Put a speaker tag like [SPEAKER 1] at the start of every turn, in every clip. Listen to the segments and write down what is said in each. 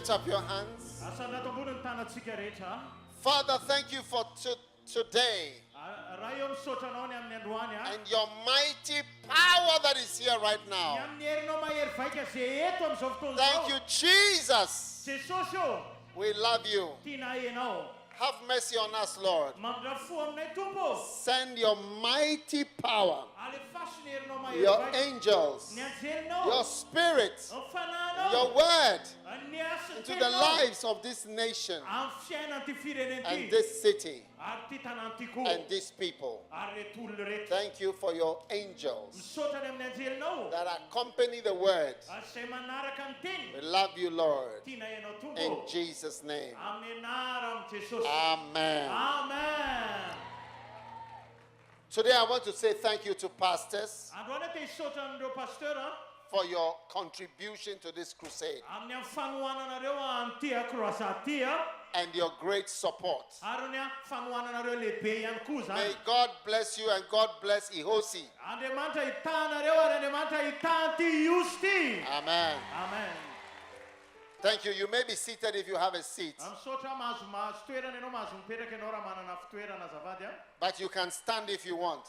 [SPEAKER 1] lift up your hands. Father, thank you for today and your mighty power that is here right now. Thank you, Jesus. We love you. Have mercy on us, Lord. Send your mighty power, your angels, your spirit, your word into the lives of this nation and this city and these people. Thank you for your angels that accompany the word. We love you, Lord. In Jesus' name. Amen.
[SPEAKER 2] Amen.
[SPEAKER 1] Today I want to say thank you to pastors for your contribution to this crusade and your great support. May God bless you and God bless Ihosy. Amen.
[SPEAKER 2] Amen.
[SPEAKER 1] Thank you. You may be seated if you have a seat. But you can stand if you want.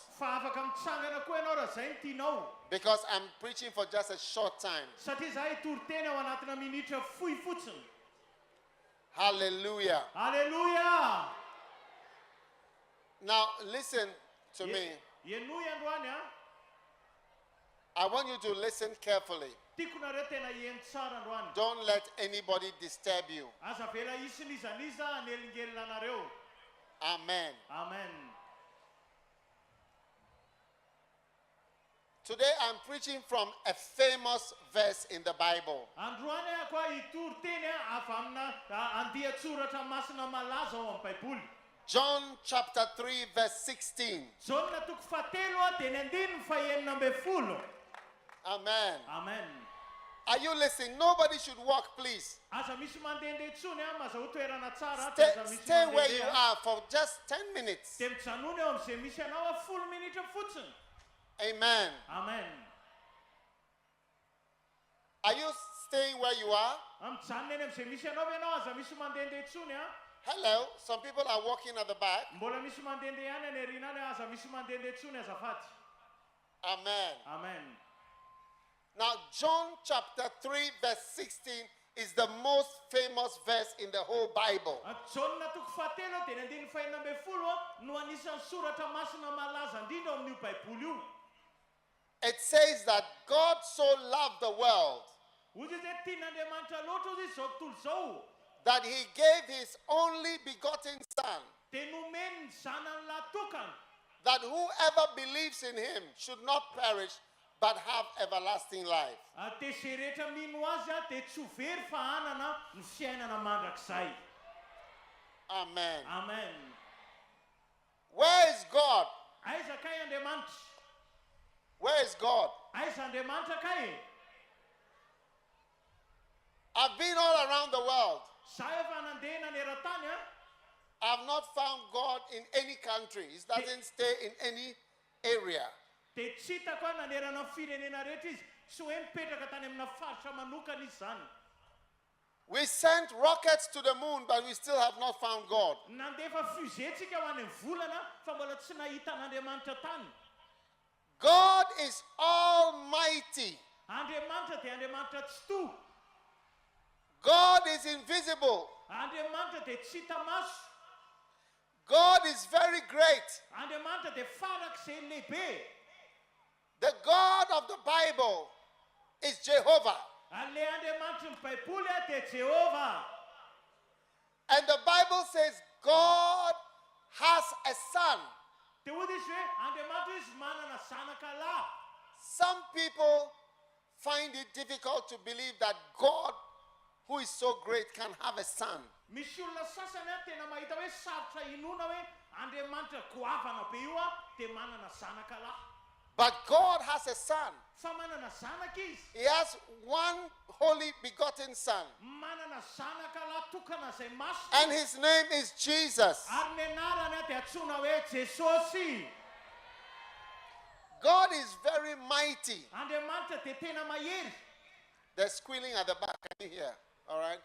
[SPEAKER 1] Because I'm preaching for just a short time. Hallelujah.
[SPEAKER 2] Hallelujah.
[SPEAKER 1] Now listen to me. I want you to listen carefully. Don't let anybody disturb you. Amen.
[SPEAKER 2] Amen.
[SPEAKER 1] Today I'm preaching from a famous verse in the Bible. John chapter 3 verse 16. Amen.
[SPEAKER 2] Amen.
[SPEAKER 1] Are you listening? Nobody should walk, please. Stay where you are for just 10 minutes. Amen.
[SPEAKER 2] Amen.
[SPEAKER 1] Are you staying where you are? Hello. Some people are walking at the back. Amen.
[SPEAKER 2] Amen.
[SPEAKER 1] Now, John chapter 3 verse 16 is the most famous verse in the whole Bible. It says that God so loved the world that he gave his only begotten Son, that whoever believes in him should not perish but have everlasting life. Amen.
[SPEAKER 2] Amen.
[SPEAKER 1] Where is God? Where is God? I've been all around the world. I have not found God in any country. He doesn't stay in any area. We sent rockets to the moon, but we still have not found God. God is almighty. God is invisible. God is very great. The God of the Bible is Jehovah. And the Bible says God has a son. Some people find it difficult to believe that God, who is so great, can have a son. But God has a son. He has one holy begotten son. And his name is Jesus. God is very mighty. They're squealing at the back. Can you hear? All right.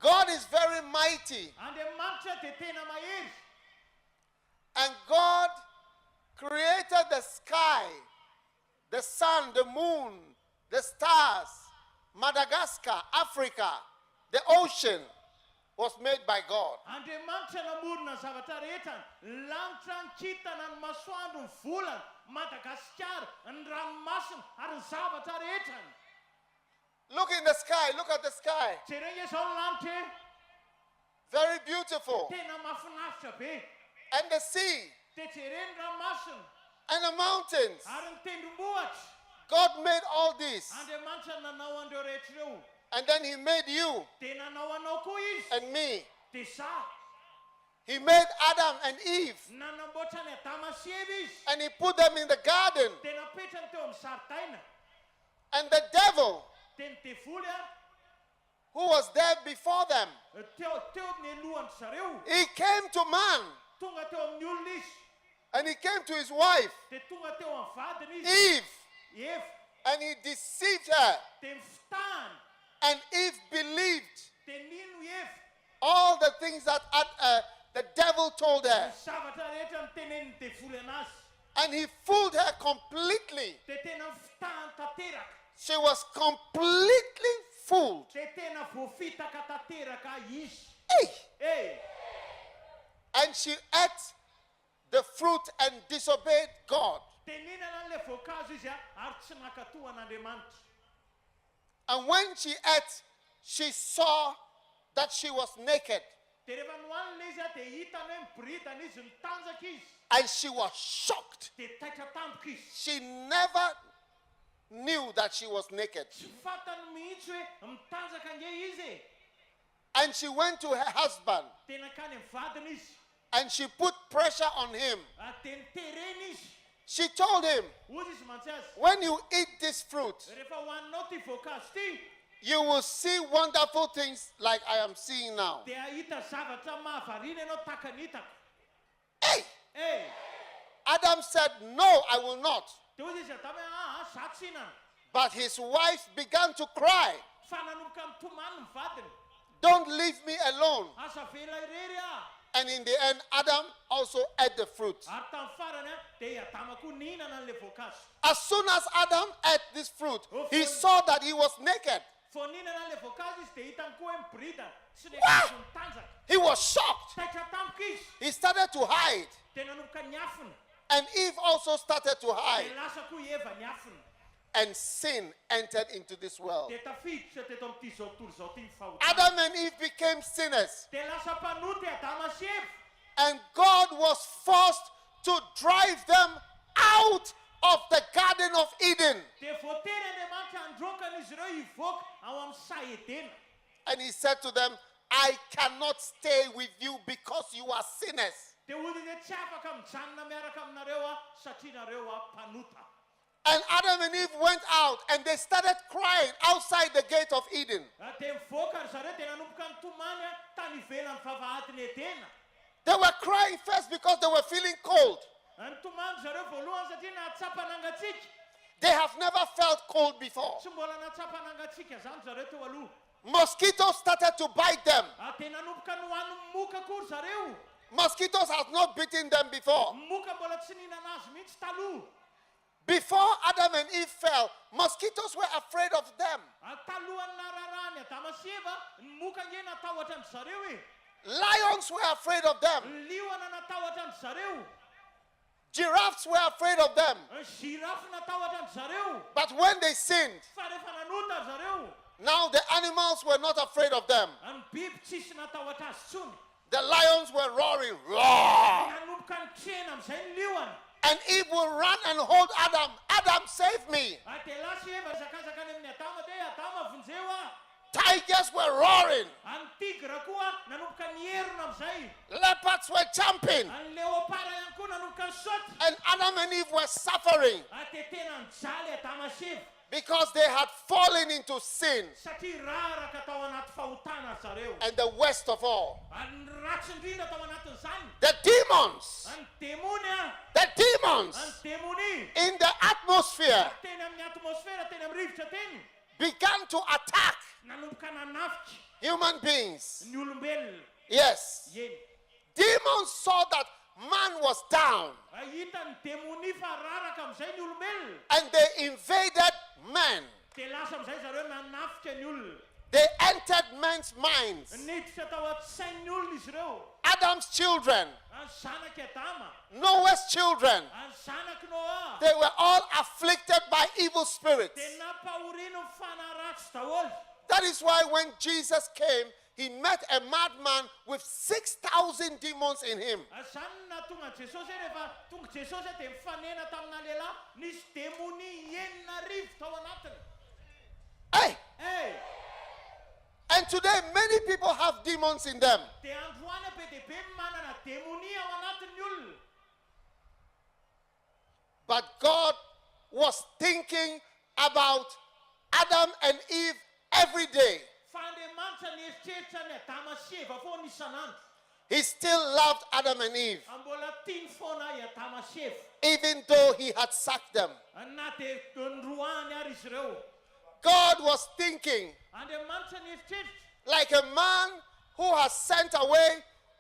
[SPEAKER 1] God is very mighty.
[SPEAKER 2] Andriamanitra dia tena mahery.
[SPEAKER 1] And God created the sky, the sun, the moon, the stars, Madagascar, Africa, the ocean was made by God.
[SPEAKER 2] Andriamanitra namorona zavatra rehetra, ny lanitra, ny kintana, ny masoandro, ny volana, Madagaskar, ny ranomasina ary ny zavatra rehetra.
[SPEAKER 1] Look in the sky, look at the sky.
[SPEAKER 2] Jerena izao ny lanitra,
[SPEAKER 1] Very beautiful.
[SPEAKER 2] tena mahafinaritra be.
[SPEAKER 1] And the sea
[SPEAKER 2] Dia jerena ny ranomasina
[SPEAKER 1] and the mountains.
[SPEAKER 2] ary ny tendrombohitra.
[SPEAKER 1] God made all this.
[SPEAKER 2] Andriamanitra nanao andreo rehetra ireo.
[SPEAKER 1] And then he made you
[SPEAKER 2] Dia nanao anao koa izy.
[SPEAKER 1] and me.
[SPEAKER 2] Dia za
[SPEAKER 1] He made Adam and Eve.
[SPEAKER 2] nanamboatra ny Adama sy Eva izy.
[SPEAKER 1] And he put them in the garden.
[SPEAKER 2] Dia napetrany teo amin'ny zaridaina.
[SPEAKER 1] And the devil,
[SPEAKER 2] Dia ny devoly a
[SPEAKER 1] who was there before them,
[SPEAKER 2] teo ny alohan'ny zareo.
[SPEAKER 1] he came to man.
[SPEAKER 2] Tonga teo amin'ny olona izy.
[SPEAKER 1] And he came to his wife,
[SPEAKER 2] Dia tonga teo amin'ny vadiny izy.
[SPEAKER 1] Eve.
[SPEAKER 2] Eva.
[SPEAKER 1] And he deceived her.
[SPEAKER 2] Dia mifitahany.
[SPEAKER 1] And Eve believed
[SPEAKER 2] Dia nino Eva.
[SPEAKER 1] all the things that the devil told her.
[SPEAKER 2] Zavatra rehetra ny tenenin'ny devoly anazy.
[SPEAKER 1] And he fooled her completely.
[SPEAKER 2] Dia tena mifitahany tanteraka.
[SPEAKER 1] She was completely fooled.
[SPEAKER 2] Dia tena voafitaka tanteraka izy.
[SPEAKER 1] Hey!
[SPEAKER 2] Hey!
[SPEAKER 1] And she ate the fruit and disobeyed God.
[SPEAKER 2] Dia nihinana an'ilay voankazo izy a ary tsy nakatohan'Andriamanitra.
[SPEAKER 1] And when she ate, she saw that she was naked.
[SPEAKER 2] Dia rehefa nohanina izy a dia hitany hoe miboridana izy, mitanjaka izy.
[SPEAKER 1] And she was shocked.
[SPEAKER 2] Dia taitra tampoka izy.
[SPEAKER 1] She never knew that she was naked.
[SPEAKER 2] Tsy fantany mihitsy hoe mitanjaka nge izy e.
[SPEAKER 1] And she went to her husband
[SPEAKER 2] Dia nakany amin'ny vadiny izy.
[SPEAKER 1] and she put pressure on him.
[SPEAKER 2] Dia niterena izy.
[SPEAKER 1] She told him,
[SPEAKER 2] Hozy izy mantsy azy.
[SPEAKER 1] when you eat this fruit,
[SPEAKER 2] Rehefa hohaninao ty voankazo ty,
[SPEAKER 1] you will see wonderful things like I am seeing now.
[SPEAKER 2] dia hita zavatra mahavariana ianao taka ny hitako.
[SPEAKER 1] Hey!
[SPEAKER 2] Hey!
[SPEAKER 1] Adam said, no, I will not.
[SPEAKER 2] Dia hozy izy Adama hoe za tsy hinana.
[SPEAKER 1] But his wife began to cry,
[SPEAKER 2] Fa nanomboka mitomany ny vadiny.
[SPEAKER 1] don't leave me alone.
[SPEAKER 2] Asa vela irery a.
[SPEAKER 1] And in the end, Adam also ate the fruit.
[SPEAKER 2] Ary tamin'ny farany a, dia Adama koa nihinana an'ilay voankazo.
[SPEAKER 1] As soon as Adam ate this fruit, he saw that he was naked.
[SPEAKER 2] Fo nihinana an'ilay voankazo izy dia hitany koa hoe miboridana. Sy ny
[SPEAKER 1] Wow!
[SPEAKER 2] azo mitanjaka.
[SPEAKER 1] He was shocked.
[SPEAKER 2] Taitra tampoka izy.
[SPEAKER 1] He started to hide.
[SPEAKER 2] Dia nanomboka niafina.
[SPEAKER 1] And Eve also started to hide.
[SPEAKER 2] Dia lasa koa Eva niafina.
[SPEAKER 1] And sin entered into this world.
[SPEAKER 2] Dia tafiditra teto amin'ity zao tontolo zao ty ny fahotana.
[SPEAKER 1] Adam and Eve became sinners.
[SPEAKER 2] Dia lasa mpanoty Adama sy Eva.
[SPEAKER 1] And God was forced to drive them out of the Garden of Eden.
[SPEAKER 2] Dia voatery Andriamanitra androkana izy ireo hivoaka ao amin'ny sahy Edena.
[SPEAKER 1] And he said to them, I cannot stay with you because you are sinners.
[SPEAKER 2] Dia hozy izy tsy afaka mijanona miaraka aminareo a satria nareo a mpanota.
[SPEAKER 1] And Adam and Eve went out and they started crying outside the gate of Eden.
[SPEAKER 2] Dia mivoaka ry zareo dia nanomboka nitomany a tany ivelan'ny vavahadin'ny Edena.
[SPEAKER 1] They were crying first because they were feeling cold.
[SPEAKER 2] Nitomany zareo voalohany satria nahatsapa nangatsika.
[SPEAKER 1] They have never felt cold before.
[SPEAKER 2] Tsy mbola nahatsapa nangatsika zany zareo teo aloha.
[SPEAKER 1] Mosquitoes started to bite them.
[SPEAKER 2] Dia nanomboka nohaniny moka koa ry zareo.
[SPEAKER 1] Mosquitoes have not bitten them before.
[SPEAKER 2] Moka mbola tsy nihinana azy mihitsy taloha.
[SPEAKER 1] Before Adam and Eve fell, mosquitoes were afraid of them.
[SPEAKER 2] Talohan'ny nararany Adama sy Eva, ny moka nge natahotra ny zareo e.
[SPEAKER 1] Lions were afraid of them.
[SPEAKER 2] Ny liona natahotra ny zareo.
[SPEAKER 1] Giraffes were afraid of them.
[SPEAKER 2] Ny girafy natahotra ny zareo.
[SPEAKER 1] But when they sinned,
[SPEAKER 2] Fa rehefa nanota ry zareo,
[SPEAKER 1] now the animals were not afraid of them.
[SPEAKER 2] ny biby tsisy natahotra azy tsony.
[SPEAKER 1] The lions were roaring, roar.
[SPEAKER 2] Nanomboka nitrena amin'izay ny liona.
[SPEAKER 1] And Eve will run and hold Adam. Adam, save me.
[SPEAKER 2] Dia lasa Eva zakazakany amin'ny Adama dia Adama vonjeo a.
[SPEAKER 1] Tigers were roaring.
[SPEAKER 2] Ny tigra koa nanomboka nierona amin'izay.
[SPEAKER 1] Leopards were jumping.
[SPEAKER 2] Ny leopara ihany koa nanomboka nisaoty.
[SPEAKER 1] And Adam and Eve were suffering
[SPEAKER 2] Dia tena nijaly Adama sy Eva.
[SPEAKER 1] because they had fallen into sin.
[SPEAKER 2] Satria raraka tao anaty fahotana zareo.
[SPEAKER 1] And the worst of all,
[SPEAKER 2] Ny ratsy indrindra tao anatin'izany.
[SPEAKER 1] the demons,
[SPEAKER 2] Ny demony a.
[SPEAKER 1] the demons
[SPEAKER 2] Ny demony.
[SPEAKER 1] in the atmosphere
[SPEAKER 2] Teny amin'ny atmosfera, teny amin'ny rivotra teny.
[SPEAKER 1] began to attack
[SPEAKER 2] nanomboka nanafitra
[SPEAKER 1] human beings.
[SPEAKER 2] ny olombelona.
[SPEAKER 1] Yes.
[SPEAKER 2] Eny.
[SPEAKER 1] Demons saw that man was down
[SPEAKER 2] Ahita ny demoni fa raraka amin'izay ny olombelona.
[SPEAKER 1] and they invaded men.
[SPEAKER 2] Dia lasa amin'izay zareo nanafitra ny olona.
[SPEAKER 1] They entered men's minds.
[SPEAKER 2] Niditra tao an-tsain'ny olona izy ireo.
[SPEAKER 1] Adam's children,
[SPEAKER 2] Any zanaky Adama,
[SPEAKER 1] Noah's children,
[SPEAKER 2] any zanaky Noa.
[SPEAKER 1] they were all afflicted by evil spirits.
[SPEAKER 2] Dia nampahoriana ny fanaratsy daholo.
[SPEAKER 1] That is why when Jesus came, he met a madman with 6,000 demons in him.
[SPEAKER 2] Izany na tonga Jesosy rehefa tonga Jesosy dia mifanena tamina lehilahy nisy demoni 9,000 tao anatiny.
[SPEAKER 1] Hey!
[SPEAKER 2] Hey!
[SPEAKER 1] And today, many people have demons in them.
[SPEAKER 2] Dia androany be dia be manana demoni ao anatin'ny olona.
[SPEAKER 1] But God was thinking about Adam and Eve every day.
[SPEAKER 2] Fa Andriamanitra nieritreritra ny Adama sy Eva foana isanandro.
[SPEAKER 1] He still loved Adam and Eve,
[SPEAKER 2] Mbola tiany foana i Adama sy Eva.
[SPEAKER 1] even though he had sacked them.
[SPEAKER 2] Na dia ndroany ary izy ireo.
[SPEAKER 1] God was thinking
[SPEAKER 2] Andriamanitra nieritreritra.
[SPEAKER 1] like a man who has sent away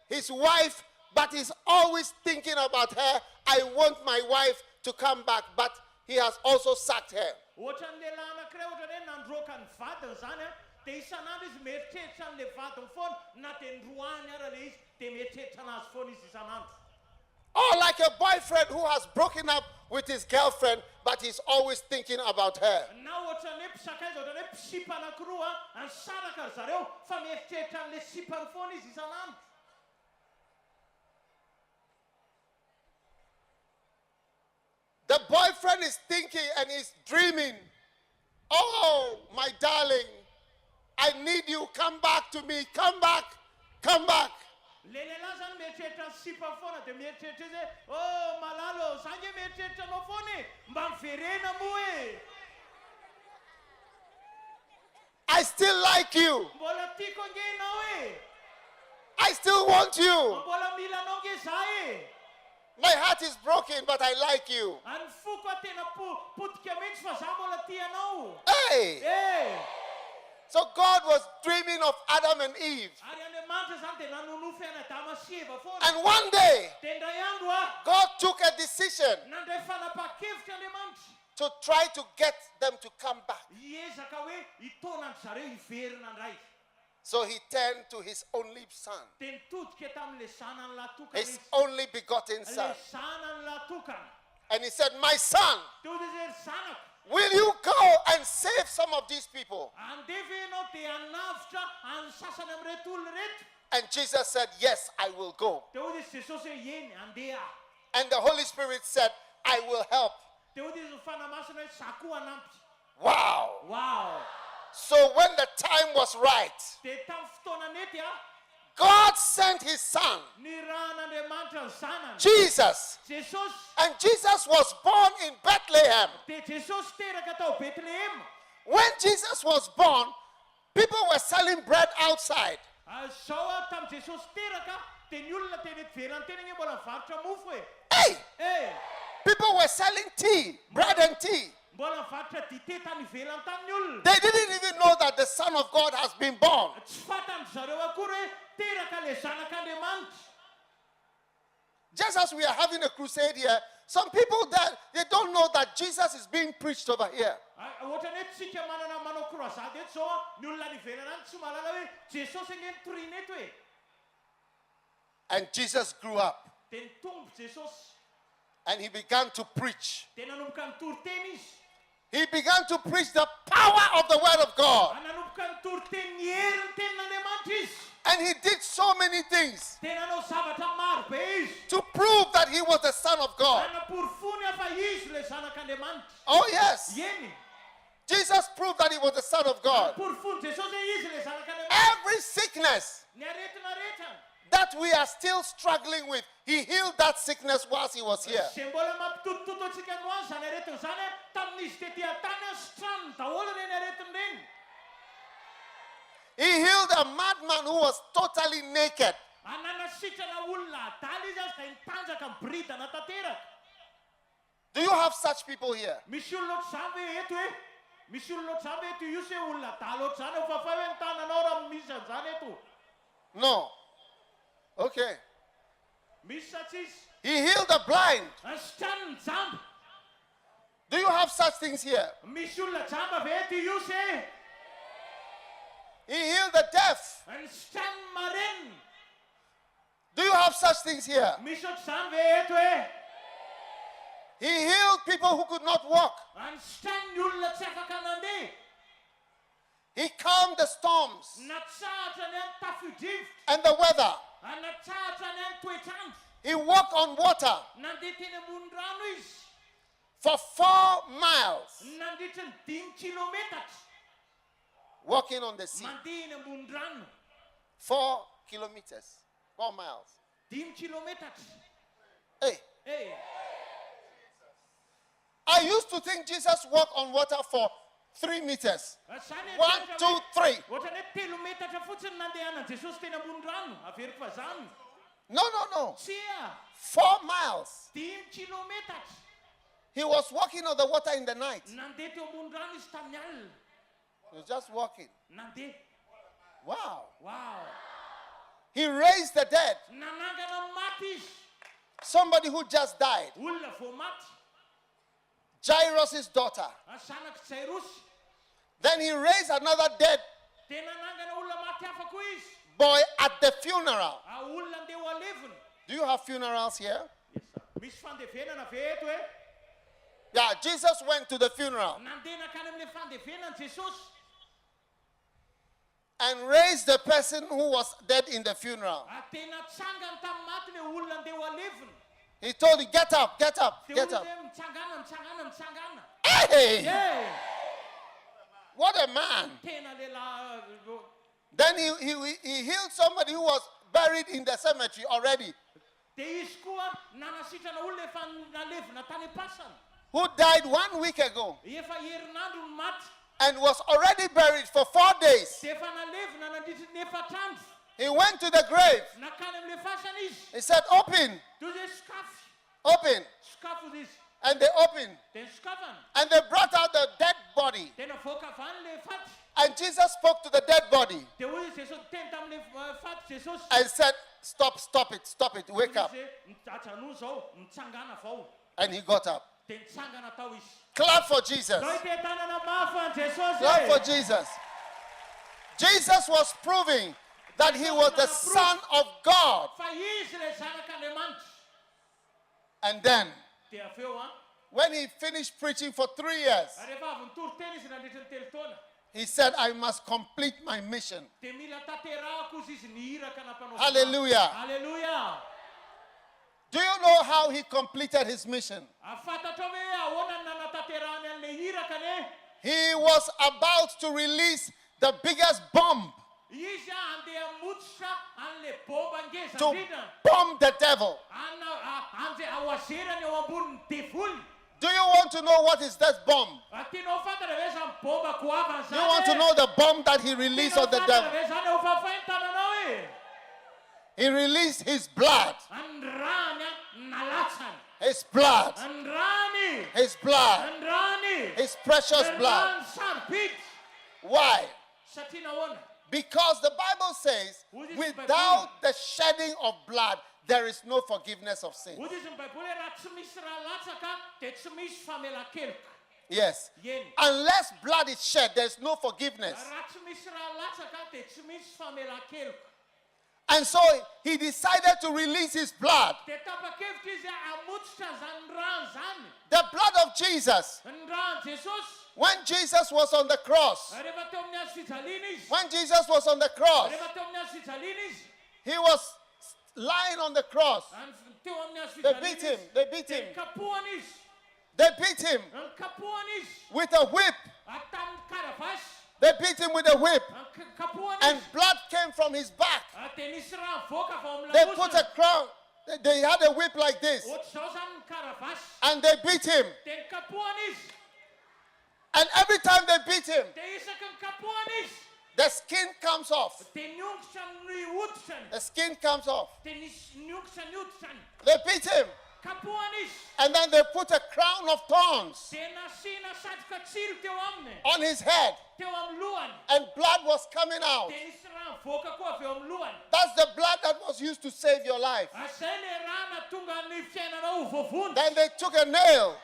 [SPEAKER 1] his wife, but is always thinking about her. I want my wife to come back, but he has also sacked her.
[SPEAKER 2] Ohatran'ny lehilahy anankiray ohatran'ny hoe nandroaka ny vadiny zany a, dia isanandro izy mieritreritra an'le vadiny foana, na dia ndroany ary le izy dia mieritreritra anazy foana izy isanandro.
[SPEAKER 1] Or like a boyfriend who has broken up with his girlfriend, but he's always thinking about her.
[SPEAKER 2] Na ohatran'ny hoe mpisakaiza ohatran'ny hoe mpisipy anankiroa a, ansaraka ry zareo fa mieritreritra an'le sipany foana izy isanandro.
[SPEAKER 1] The boyfriend is thinking and is dreaming, oh, my darling, I need you. Come back to me. Come back. Come back.
[SPEAKER 2] Le lehilahy zany mieritreritra ny sipany foana dia mieritreritra izy hoe oh malalo za nge mieritreritra anao foana e mba miverena moa e.
[SPEAKER 1] I still like you.
[SPEAKER 2] Mbola tiako ange ianao e.
[SPEAKER 1] I still want you.
[SPEAKER 2] Mbola mila anao nge za e.
[SPEAKER 1] My heart is broken, but I like you.
[SPEAKER 2] Any foko a tena potika mihitsy fa za mbola tia anao.
[SPEAKER 1] Hey!
[SPEAKER 2] Eh.
[SPEAKER 1] So God was dreaming of Adam and Eve.
[SPEAKER 2] Ary Andriamanitra zany dia nanonofy any Adama sy Eva foana.
[SPEAKER 1] And one day,
[SPEAKER 2] Dia indray andro a,
[SPEAKER 1] God took a decision
[SPEAKER 2] nandray fanapa-kevitra Andriamanitra.
[SPEAKER 1] to try to get them to come back.
[SPEAKER 2] Hiezaka hoe hitona andry zareo hiverina indray.
[SPEAKER 1] So he turned to his only son,
[SPEAKER 2] Dia nitodika tamin'le zanany latokana
[SPEAKER 1] his
[SPEAKER 2] izy.
[SPEAKER 1] only begotten
[SPEAKER 2] Le
[SPEAKER 1] son.
[SPEAKER 2] zanany latokana.
[SPEAKER 1] And he said, my son,
[SPEAKER 2] Dia hoy izy zanako,
[SPEAKER 1] will you go and save some of these people?
[SPEAKER 2] andeha ve ianao dia hanavitra any sasany amin'ireto olona reto?
[SPEAKER 1] And Jesus said, yes, I will go.
[SPEAKER 2] Dia hoy izy Jesosy hoe eny andeha.
[SPEAKER 1] And the Holy Spirit said, I will help.
[SPEAKER 2] Dia hoy izy fanamasina hoe za koa hanampy.
[SPEAKER 1] Wow.
[SPEAKER 2] Wow.
[SPEAKER 1] So when the time was right,
[SPEAKER 2] Dia tamin'ny fotoana nety a,
[SPEAKER 1] God sent his son,
[SPEAKER 2] nirahan'Andriamanitra ny zanany.
[SPEAKER 1] Jesus.
[SPEAKER 2] Jesosy.
[SPEAKER 1] And Jesus was born in Bethlehem.
[SPEAKER 2] Dia Jesosy teraka tao Betlehema.
[SPEAKER 1] When Jesus was born, people were selling bread outside.
[SPEAKER 2] Zao a tamin'ny Jesosy teraka dia ny olona teny ivelany teny iny mbola mivarotra mofo e.
[SPEAKER 1] Hey!
[SPEAKER 2] Eh,
[SPEAKER 1] People were selling tea, bread and tea.
[SPEAKER 2] mbola mivarotra dite tany ivelany tamin'ny olona.
[SPEAKER 1] They didn't even know that the Son of God has been born.
[SPEAKER 2] Tsy fantany zareo akory hoe teraka le zanak'Andriamanitra.
[SPEAKER 1] Just as we are having a crusade here, some people that they don't know that Jesus is being preached over here.
[SPEAKER 2] Ohatrany hoe tsika manao croisade eto zao a, ny olona any ivelany any tsy mahalala hoe Jesosy ange nitoriana eto e.
[SPEAKER 1] And Jesus grew up
[SPEAKER 2] Dia nitombo Jesosy.
[SPEAKER 1] and he began to preach.
[SPEAKER 2] Dia nanomboka nitoriteny izy.
[SPEAKER 1] He began to preach the power of the word of God.
[SPEAKER 2] Nanomboka nitoriteny ny herin'ny tenin'Andriamanitra izy.
[SPEAKER 1] And he did so many things
[SPEAKER 2] Dia nanao zavatra maro be izy.
[SPEAKER 1] to prove that he was the Son of God.
[SPEAKER 2] Naporofony fa izy le zanak'Andriamanitra.
[SPEAKER 1] Oh, yes.
[SPEAKER 2] Eny.
[SPEAKER 1] Jesus proved that he was the Son of God.
[SPEAKER 2] Porofony Jesosy izy le zanak'Andriamanitra.
[SPEAKER 1] Every sickness
[SPEAKER 2] Ny aretina rehetra.
[SPEAKER 1] that we are still struggling with, he healed that sickness whilst he was here.
[SPEAKER 2] Zay mbola mampitotototo antsika androany zany aretina zany a, tamin'izy tetỳ an-tany sitrany daholo reny aretina reny.
[SPEAKER 1] He healed a madman who was totally naked.
[SPEAKER 2] Nanasitrana olona adala izy azy dia nitanjaka miboridana tanteraka.
[SPEAKER 1] Do you have such people here?
[SPEAKER 2] Misy olona ohatr'izany hoe eto hoe Misy olona ohatr'izany ve eto Ihosy hoe olona dala ohatr'izany efa fa hoe ny tananao raha misy an'izany eto.
[SPEAKER 1] No. Okay.
[SPEAKER 2] Misy sa tsisy?
[SPEAKER 1] He healed the blind.
[SPEAKER 2] Asitrany ny jamba.
[SPEAKER 1] Do you have such things here?
[SPEAKER 2] Misy olona jamba ve eto Ihosy?
[SPEAKER 1] He healed the deaf.
[SPEAKER 2] Asitrany ny mareniny.
[SPEAKER 1] Do you have such things here?
[SPEAKER 2] Misy ohatr'izany ve eto e?
[SPEAKER 1] He healed people who could not walk.
[SPEAKER 2] Asitrany ny olona tsy afaka nandeha.
[SPEAKER 1] He calmed the storms
[SPEAKER 2] Natsahatra ny any tafio-drivotra.
[SPEAKER 1] and the weather.
[SPEAKER 2] Natsahatra ny any toetrandro.
[SPEAKER 1] He walked on water
[SPEAKER 2] Nandeha teny ambony rano izy.
[SPEAKER 1] for 4 miles,
[SPEAKER 2] Nandritra ny 5 kilometatra.
[SPEAKER 1] walking on the sea.
[SPEAKER 2] Mandeha eny ambony rano.
[SPEAKER 1] 4 kilometers, 4 miles.
[SPEAKER 2] 5 kilometatra.
[SPEAKER 1] Hey,
[SPEAKER 2] Eh,
[SPEAKER 1] I used to think Jesus walked on water for 3 meters.
[SPEAKER 2] zany
[SPEAKER 1] 1, 2, 3.
[SPEAKER 2] Ohatrany hoe 3 metatra fotsiny nandehanan Jesosy teny ambony rano. Averiko fa zany.
[SPEAKER 1] No, no, no.
[SPEAKER 2] Tsia,
[SPEAKER 1] 4 miles.
[SPEAKER 2] 5 kilometatra.
[SPEAKER 1] He was walking on the water in the night.
[SPEAKER 2] Nandeha teo ambony rano izy tamin'ny alina.
[SPEAKER 1] He was just walking.
[SPEAKER 2] Nandeha.
[SPEAKER 1] Wow.
[SPEAKER 2] Wow.
[SPEAKER 1] He raised the dead.
[SPEAKER 2] Nanangana ny maty izy.
[SPEAKER 1] Somebody who just died.
[SPEAKER 2] Olona vao maty.
[SPEAKER 1] Jairus' daughter.
[SPEAKER 2] Zanaky Jairosy.
[SPEAKER 1] Then he raised another dead
[SPEAKER 2] Dia nanangana olona maty hafa koa izy.
[SPEAKER 1] boy at the funeral.
[SPEAKER 2] Olona andeha ho alevina.
[SPEAKER 1] Do you have funerals here?
[SPEAKER 2] Misy fandevenana ve eto e?
[SPEAKER 1] Yeah, Jesus went to the funeral
[SPEAKER 2] Nandeha nakany amin'ilay fandevenana Jesosy.
[SPEAKER 1] and raised the person who was dead in the funeral.
[SPEAKER 2] Tena tsangany tamin'ny maty ilay olona andeha ho alevina.
[SPEAKER 1] He told him, get up, get up,
[SPEAKER 2] Dia
[SPEAKER 1] get
[SPEAKER 2] olona
[SPEAKER 1] up.
[SPEAKER 2] hoe mitsangana.
[SPEAKER 1] Hey!
[SPEAKER 2] Eh,
[SPEAKER 1] What a man.
[SPEAKER 2] tena lehilahy.
[SPEAKER 1] Then he healed somebody who was buried in the cemetery already,
[SPEAKER 2] Dia izy koa nanasitrana olona efa nalevina tany am-pasana.
[SPEAKER 1] who died 1 week ago
[SPEAKER 2] Efa herinandro ny maty.
[SPEAKER 1] and was already buried for 4 days.
[SPEAKER 2] Dia efa nalevina nandritra ny efatrandro.
[SPEAKER 1] He went to the grave.
[SPEAKER 2] Nakany amin'ilay fasana izy.
[SPEAKER 1] He said, open,
[SPEAKER 2] Toy izay sokafy.
[SPEAKER 1] open.
[SPEAKER 2] Sokafo izy.
[SPEAKER 1] And they opened.
[SPEAKER 2] Dia sokafana.
[SPEAKER 1] And they brought out the dead body.
[SPEAKER 2] Tena voaka avy any ilay faty.
[SPEAKER 1] And Jesus spoke to the dead body
[SPEAKER 2] Dia hoy izy Jesosy teny tamin'ilay faty Jesosy.
[SPEAKER 1] and said, stop it, wake up.
[SPEAKER 2] Atranoa zao, mitsangana vao.
[SPEAKER 1] And he got up.
[SPEAKER 2] Dia mitsangana tao izy.
[SPEAKER 1] Clap for Jesus.
[SPEAKER 2] Zao ite tanana mafy any Jesosy.
[SPEAKER 1] Clap for Jesus. Jesus was proving that he was the Son of God.
[SPEAKER 2] Fa izy ilay zanak'Andriamanitra.
[SPEAKER 1] And then,
[SPEAKER 2] Dia avy eo
[SPEAKER 1] when he finished preaching for 3 years,
[SPEAKER 2] rehefa avy nitory-teny izy nandritra ny 3 taona.
[SPEAKER 1] he said, I must complete my mission.
[SPEAKER 2] Dia mila tanterahako izy nihiraka napanaovana.
[SPEAKER 1] Hallelujah.
[SPEAKER 2] Hallelujah.
[SPEAKER 1] Do you know how he completed his mission?
[SPEAKER 2] Fantatra hoe ahoana ny nanatanterahany an'ilay hiraka ne?
[SPEAKER 1] He was about to release the biggest bomb
[SPEAKER 2] Izy andeha hamotsitra an'ilay bomba ngeza
[SPEAKER 1] to
[SPEAKER 2] indrindra.
[SPEAKER 1] bomb the devil.
[SPEAKER 2] Andeha ahoazerany eo ambonin'ny devoly.
[SPEAKER 1] Do you want to know what is that bomb?
[SPEAKER 2] Tianao fantatra ve zany bomba goavany
[SPEAKER 1] Do
[SPEAKER 2] zany?
[SPEAKER 1] you want to know the bomb that he released on the devil?
[SPEAKER 2] Tianao fantatra ve zany eo fahafainy tananao e?
[SPEAKER 1] He released his blood.
[SPEAKER 2] Ny rany nalatsany.
[SPEAKER 1] His blood.
[SPEAKER 2] Ny rany.
[SPEAKER 1] His blood.
[SPEAKER 2] Ny rany.
[SPEAKER 1] His precious
[SPEAKER 2] Ny
[SPEAKER 1] blood.
[SPEAKER 2] rany sarobidy.
[SPEAKER 1] Why?
[SPEAKER 2] Satria nahoana?
[SPEAKER 1] Because the Bible says, without the shedding of blood, there is no forgiveness of sin.
[SPEAKER 2] Hoy izy ny baiboly hoe raha tsy misy raha latsaka dia tsy misy famelan-keloka.
[SPEAKER 1] Yes.
[SPEAKER 2] Eny.
[SPEAKER 1] Unless blood is shed, there is no forgiveness.
[SPEAKER 2] Raha tsy misy raha latsaka dia tsy misy famelan-keloka.
[SPEAKER 1] And so he decided to release his blood.
[SPEAKER 2] Dia tapa-kevitra izy hamotsitra zany rano zany.
[SPEAKER 1] The blood of Jesus.
[SPEAKER 2] Ny rano Jesosy.
[SPEAKER 1] When Jesus was on the cross,
[SPEAKER 2] Rehefa teo amin'ny hazo fijaliana izy.
[SPEAKER 1] when Jesus was on the cross,
[SPEAKER 2] Rehefa teo amin'ny hazo fijaliana izy.
[SPEAKER 1] he was lying on the cross.
[SPEAKER 2] Teo amin'ny hazo
[SPEAKER 1] They
[SPEAKER 2] fijaliana
[SPEAKER 1] beat
[SPEAKER 2] izy.
[SPEAKER 1] him. They beat him.
[SPEAKER 2] Kapohany izy.
[SPEAKER 1] They beat him
[SPEAKER 2] Ny kapohany izy.
[SPEAKER 1] with a whip.
[SPEAKER 2] Atamin'ny karavasy.
[SPEAKER 1] They beat him with a whip.
[SPEAKER 2] Ny kapohany
[SPEAKER 1] And
[SPEAKER 2] izy.
[SPEAKER 1] blood came from his back.
[SPEAKER 2] Dia nisy rano voaka avy ao amin'ny
[SPEAKER 1] They put a
[SPEAKER 2] lamosina.
[SPEAKER 1] crown. They had a whip like this.
[SPEAKER 2] Ohatr'izao zany ny karavasy.
[SPEAKER 1] And they beat him.
[SPEAKER 2] Dia ny kapohany izy.
[SPEAKER 1] And every time they beat him,
[SPEAKER 2] Dia isaky ny kapohany izy.
[SPEAKER 1] the skin comes off.
[SPEAKER 2] Dia niongotra ny hoditrany.
[SPEAKER 1] The skin comes off.
[SPEAKER 2] Dia niongotra ny hoditrany.
[SPEAKER 1] They beat him. And then they put a crown of thorns on his head. And blood was coming out. That's the blood that was used to save your life. Then they took a nail.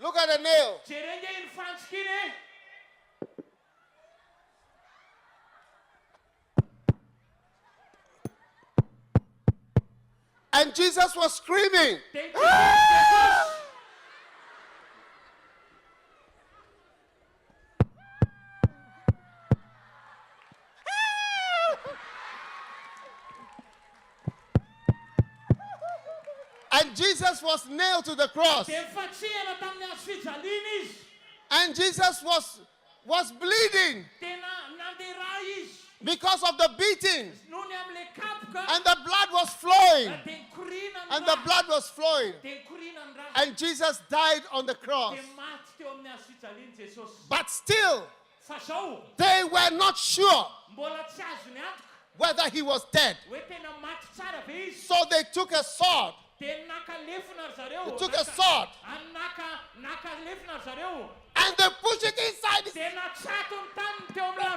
[SPEAKER 1] Look at the nail. And Jesus was screaming. And Jesus was nailed to the cross. And Jesus was bleeding because of the beating. And the blood was flowing. And the blood was flowing. And Jesus died on the cross. But still, they were not sure whether he was dead. So they took a sword. They took a sword. And they pushed it inside.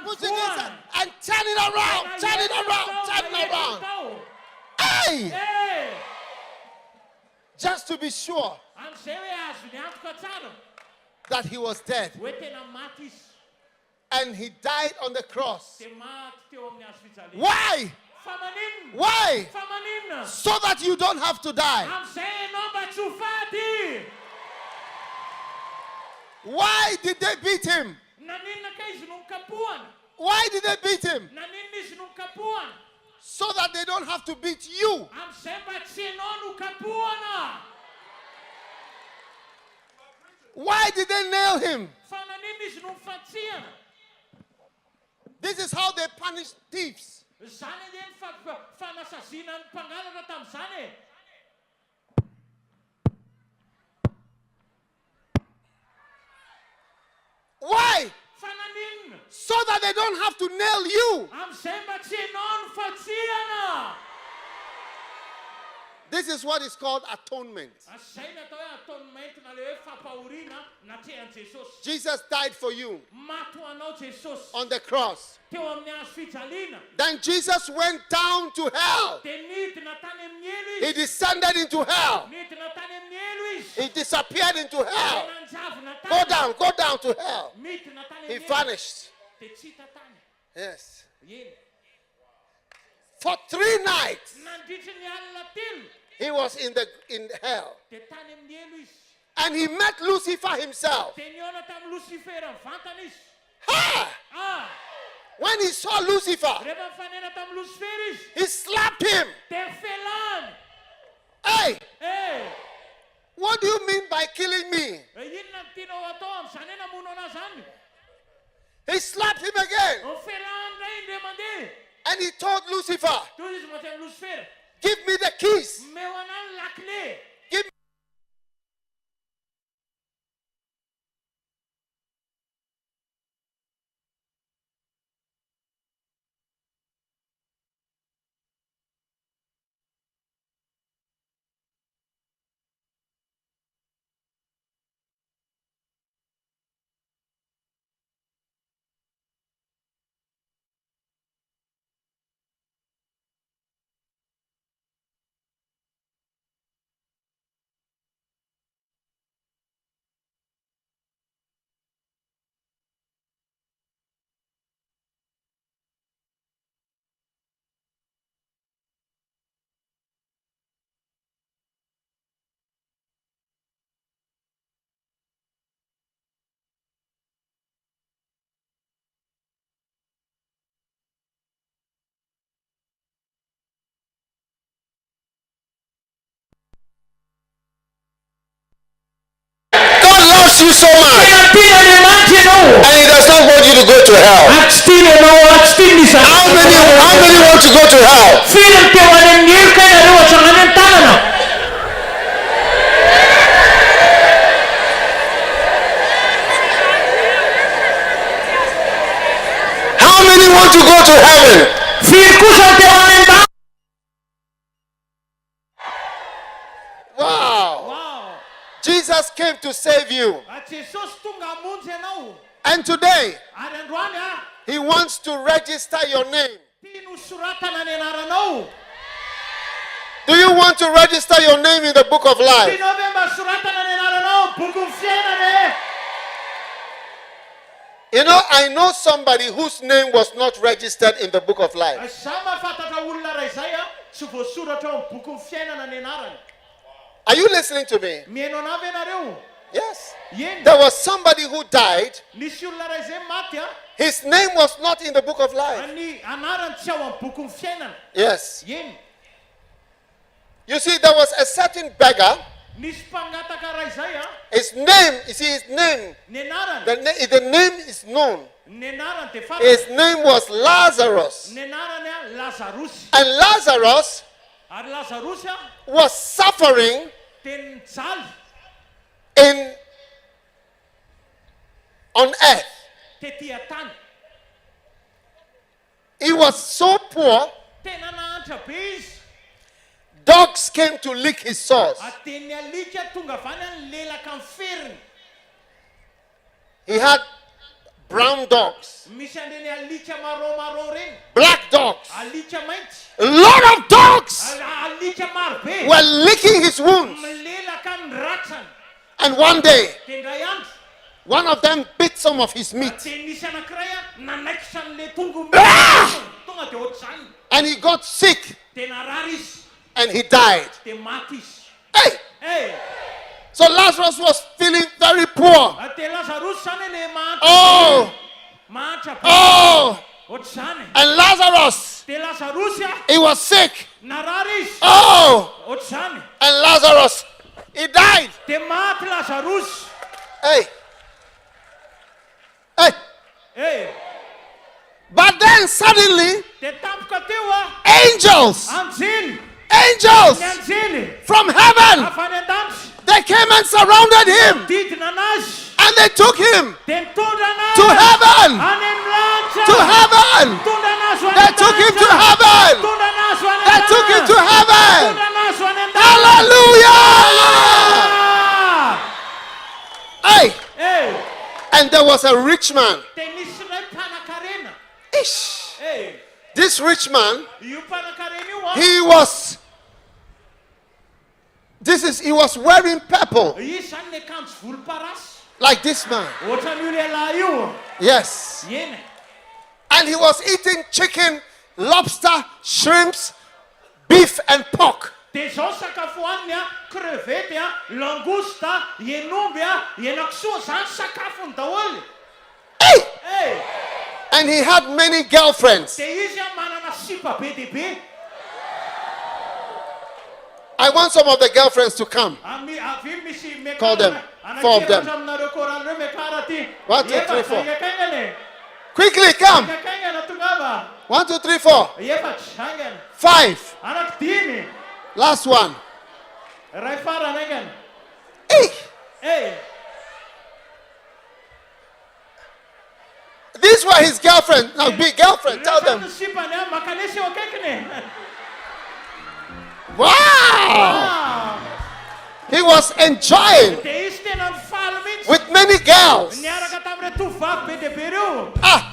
[SPEAKER 1] Push it inside and turn it around. Turn it around. Turn it around. Hey! Just to be sure that he was dead. And he died on the cross. Why? Why? So that you don't have to die. Why did they beat him? Why did they beat him? So that they don't have to beat you. Why did they nail him? This is how they punish thieves. Why? So that they don't have to nail you. This is what is called atonement. Jesus died for you on the cross. Then Jesus went down to hell. He descended into hell. He disappeared into hell. Go down to hell. He vanished. Yes. For 3 nights he was in hell. And he met Lucifer himself. Ha! When he saw Lucifer, he slapped him. Hey! What do you mean by killing me? He slapped him again. And he told Lucifer, give me the keys. Give me. You so much, and he does not want you to go to hell. How many want to go to hell? How many want to go to heaven? Jesus came to save you.
[SPEAKER 2] Jesosy tonga hamonjy ianao.
[SPEAKER 1] And today,
[SPEAKER 2] Ary androany
[SPEAKER 1] he wants to register your name.
[SPEAKER 2] tiany ho soratana ny anaranao.
[SPEAKER 1] Do you want to register your name in the book of life?
[SPEAKER 2] Tianao ve mba soratana ny anaranao boky ny fiainana?
[SPEAKER 1] You know, I know somebody whose name was not registered in the book of life.
[SPEAKER 2] Zaho mahafantatra olona ray zay tsy voasoratra ao amin'ny boky ny fiainana ny anarany.
[SPEAKER 1] Are you listening to me?
[SPEAKER 2] Mihaino anao ve nareo?
[SPEAKER 1] Yes.
[SPEAKER 2] Eny.
[SPEAKER 1] There was somebody who died.
[SPEAKER 2] Nisy olona ray zay maty
[SPEAKER 1] His name was not in the book of life.
[SPEAKER 2] ny anarany tsy ao amin'ny boky ny fiainana.
[SPEAKER 1] Yes.
[SPEAKER 2] Eny.
[SPEAKER 1] You see, there was a certain beggar.
[SPEAKER 2] Nisy mpangataka ray zay
[SPEAKER 1] His name, you see, his name,
[SPEAKER 2] ny anarany.
[SPEAKER 1] the name is known.
[SPEAKER 2] Ny anarany dia fantatra.
[SPEAKER 1] His name was Lazarus.
[SPEAKER 2] Ny anarany Lazarus.
[SPEAKER 1] And Lazarus
[SPEAKER 2] Ary Lazarus
[SPEAKER 1] was suffering
[SPEAKER 2] teny jaly
[SPEAKER 1] on earth.
[SPEAKER 2] tetỳ an-tany.
[SPEAKER 1] He was so poor,
[SPEAKER 2] Tena nahantra be izy.
[SPEAKER 1] dogs came to lick his sores.
[SPEAKER 2] Ateny alika tonga avany ny lelaka amin'ny feriny.
[SPEAKER 1] He had brown dogs,
[SPEAKER 2] Misy andreny alika maromaro reny.
[SPEAKER 1] black dogs.
[SPEAKER 2] Alika mainty.
[SPEAKER 1] A lot of dogs
[SPEAKER 2] Alika maro be.
[SPEAKER 1] were licking his wounds.
[SPEAKER 2] Milelaka ny ratsany.
[SPEAKER 1] And one day,
[SPEAKER 2] Dia ndray andro.
[SPEAKER 1] one of them bit some of his meat.
[SPEAKER 2] Dia nisy anankiray nanaikitra an'le tongo.
[SPEAKER 1] Ah!
[SPEAKER 2] Tonga dia ohatr'izany.
[SPEAKER 1] And he got sick
[SPEAKER 2] Dia narary izy.
[SPEAKER 1] and he died.
[SPEAKER 2] Dia maty izy.
[SPEAKER 1] Hey!
[SPEAKER 2] Hey!
[SPEAKER 1] So Lazarus was feeling very poor.
[SPEAKER 2] Dia Lazarus zany le mahantra.
[SPEAKER 1] Oh!
[SPEAKER 2] Mahantra be.
[SPEAKER 1] Oh!
[SPEAKER 2] Ohatr'izany.
[SPEAKER 1] And Lazarus,
[SPEAKER 2] Dia Lazarus
[SPEAKER 1] he was sick.
[SPEAKER 2] narary izy.
[SPEAKER 1] Oh!
[SPEAKER 2] Ohatr'izany.
[SPEAKER 1] And Lazarus, he died.
[SPEAKER 2] Dia maty Lazarus.
[SPEAKER 1] Hey! Hey!
[SPEAKER 2] Hey!
[SPEAKER 1] But then suddenly,
[SPEAKER 2] Dia tampoka teo
[SPEAKER 1] angels,
[SPEAKER 2] anjely.
[SPEAKER 1] angels
[SPEAKER 2] Ny anjely.
[SPEAKER 1] from heaven,
[SPEAKER 2] Avy any an-danitra.
[SPEAKER 1] they came and surrounded him.
[SPEAKER 2] Didina anazy.
[SPEAKER 1] And they took him
[SPEAKER 2] Dia mitondra anazy.
[SPEAKER 1] to heaven.
[SPEAKER 2] Any amin'ny lanitra.
[SPEAKER 1] To heaven.
[SPEAKER 2] Mitondra anazy ho any
[SPEAKER 1] They took him to
[SPEAKER 2] an-danitra.
[SPEAKER 1] heaven.
[SPEAKER 2] Mitondra anazy ho any
[SPEAKER 1] They took him to
[SPEAKER 2] an-danitra.
[SPEAKER 1] heaven.
[SPEAKER 2] Mitondra anazy ho any an-danitra.
[SPEAKER 1] Hallelujah! Hey!
[SPEAKER 2] Hey!
[SPEAKER 1] And there was a rich man.
[SPEAKER 2] Dia nisy ray mpanan-karena.
[SPEAKER 1] Ish.
[SPEAKER 2] Hey!
[SPEAKER 1] This rich man,
[SPEAKER 2] Io mpanan-karena io
[SPEAKER 1] he was wearing purple
[SPEAKER 2] Izy zany ny akanjo volomparasy.
[SPEAKER 1] like this man.
[SPEAKER 2] Ohatran'io lehilahy io.
[SPEAKER 1] Yes.
[SPEAKER 2] Eny.
[SPEAKER 1] And he was eating chicken, lobster, shrimps, beef and pork.
[SPEAKER 2] Dia zao ny sakafo hohaniny crevette langouste hen'omby henan-kisoa zany sakafony daholo.
[SPEAKER 1] Hey!
[SPEAKER 2] Hey!
[SPEAKER 1] And he had many girlfriends.
[SPEAKER 2] Dia izy manana sipa be dia be.
[SPEAKER 1] I want some of the girlfriends to come.
[SPEAKER 2] Avy misy mekara.
[SPEAKER 1] Call them. 4 of them.
[SPEAKER 2] Aminareo koraly reo mekara ty.
[SPEAKER 1] 1, 2, 3, 4.
[SPEAKER 2] Aingana.
[SPEAKER 1] Quickly come.
[SPEAKER 2] Aingana tongava.
[SPEAKER 1] 1, 2, 3, 4.
[SPEAKER 2] Efatra aingana.
[SPEAKER 1] 5.
[SPEAKER 2] Anaky dimy.
[SPEAKER 1] Last one.
[SPEAKER 2] Ray farany aingana.
[SPEAKER 1] Hey!
[SPEAKER 2] Hey!
[SPEAKER 1] These were his girlfriends. Now, big girlfriend. Tell them.
[SPEAKER 2] Sipany makanesi eo akaikiny.
[SPEAKER 1] Wow! He was enjoying
[SPEAKER 2] Dia izy tena mifaly mihitsy.
[SPEAKER 1] with many girls.
[SPEAKER 2] Niaraka tamin'ireo tovovavy be dia be reo.
[SPEAKER 1] Ah!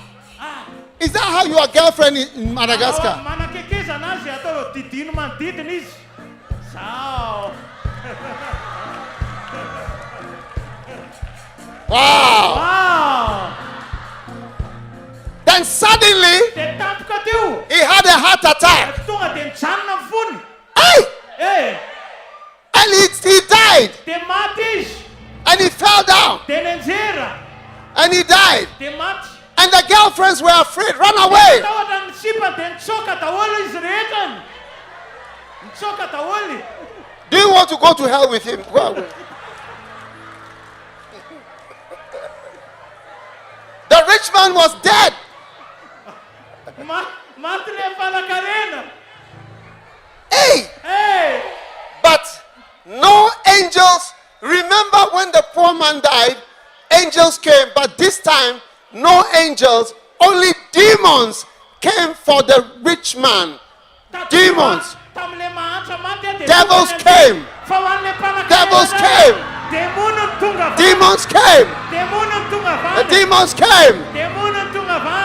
[SPEAKER 1] Is that how your girlfriend in Madagascar?
[SPEAKER 2] Manakekeza anazy atao didino manodidina izy. Zao.
[SPEAKER 1] Wow!
[SPEAKER 2] Wow!
[SPEAKER 1] Then suddenly,
[SPEAKER 2] Dia tampoka teo.
[SPEAKER 1] he had a heart attack.
[SPEAKER 2] Tonga dia mijanona amin'ny fony.
[SPEAKER 1] Hey!
[SPEAKER 2] Eh!
[SPEAKER 1] And he died.
[SPEAKER 2] Dia maty izy.
[SPEAKER 1] And he fell down.
[SPEAKER 2] Dia nenjera.
[SPEAKER 1] And he died.
[SPEAKER 2] Dia maty.
[SPEAKER 1] And the girlfriends were afraid. Run away.
[SPEAKER 2] Tahotra ny sipa dia nitsoka daholo izy rehetra. Nitsoka daholo.
[SPEAKER 1] Do you want to go to hell with him? Go away. The rich man was dead.
[SPEAKER 2] Maty le mpanan-karena.
[SPEAKER 1] Hey!
[SPEAKER 2] Hey!
[SPEAKER 1] But no angels. Remember when the poor man died, angels came. But this time, no angels. Only demons came for the rich man. Demons. Devils came. Devils came. Demons came. The demons came.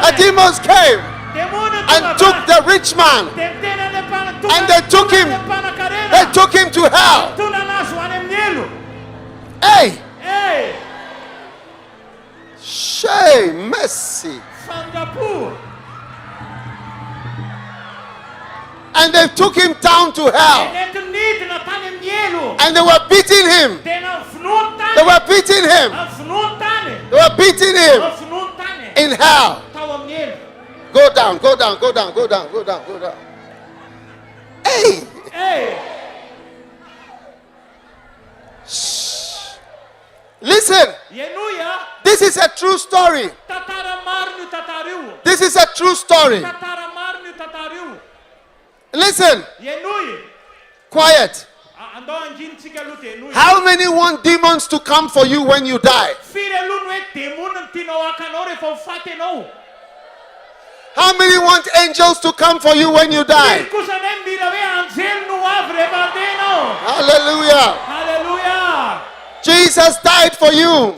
[SPEAKER 1] The demons came and took the rich man, and they took him. They took him to hell. Hey, shame, mercy. And they took him down to hell. And they were beating him. They were beating him. They were beating him in hell. Go down, go down, go down, go down, go down, go down. Hey! Shh. Listen. This is a true story. This is a true story. Listen. Quiet. How many want demons to come for you when you die? How many want angels to come for you when you die? Hallelujah.
[SPEAKER 2] Hallelujah.
[SPEAKER 1] Jesus died for you.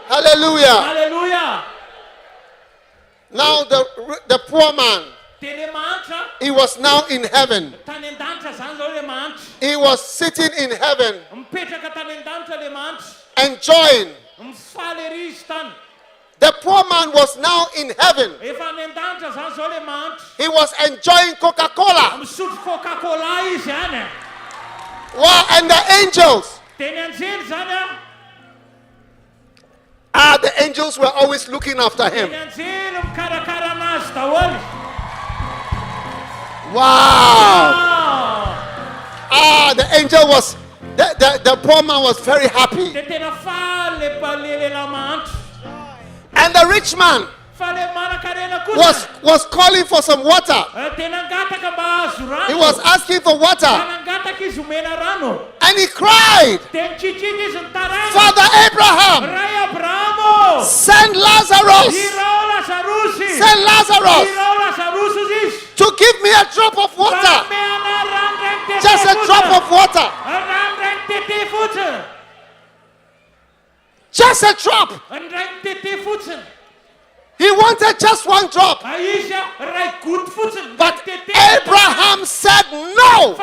[SPEAKER 1] Hallelujah.
[SPEAKER 2] Hallelujah.
[SPEAKER 1] Now the poor man, he was now in heaven. He was sitting in heaven, enjoying. The poor man was now in heaven. He was enjoying Coca-Cola. Wow, and the angels. The angels were always looking after him. Wow. The angel was, the poor man was very happy. And the rich man was calling for some water. He was asking for water. And he cried, Father Abraham, send Lazarus. Send Lazarus to give me a drop of water. Just a drop of water. Just a drop. He wanted just one drop. But Abraham said no.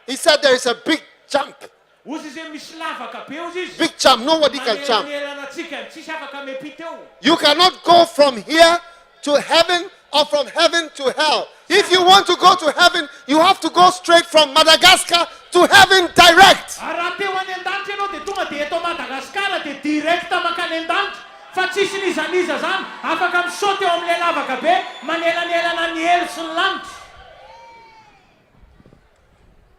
[SPEAKER 1] He said there is a big jump. Big jump. Nobody can jump. You cannot go from here to heaven or from heaven to hell. If you want to go to heaven, you have to go straight from Madagascar to heaven direct.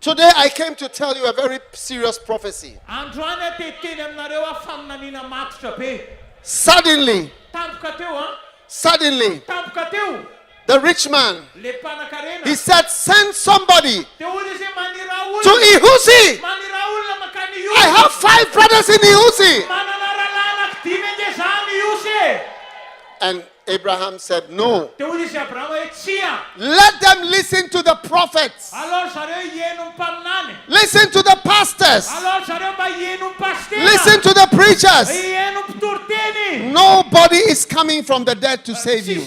[SPEAKER 1] Today I came to tell you a very serious prophecy. Suddenly, the rich man, he said, send somebody to Ihosy. I have 5 brothers in Ihosy. And Abraham said, no. Let them listen to the prophets. Listen to the pastors. Listen to the preachers. Nobody is coming from the dead to save you.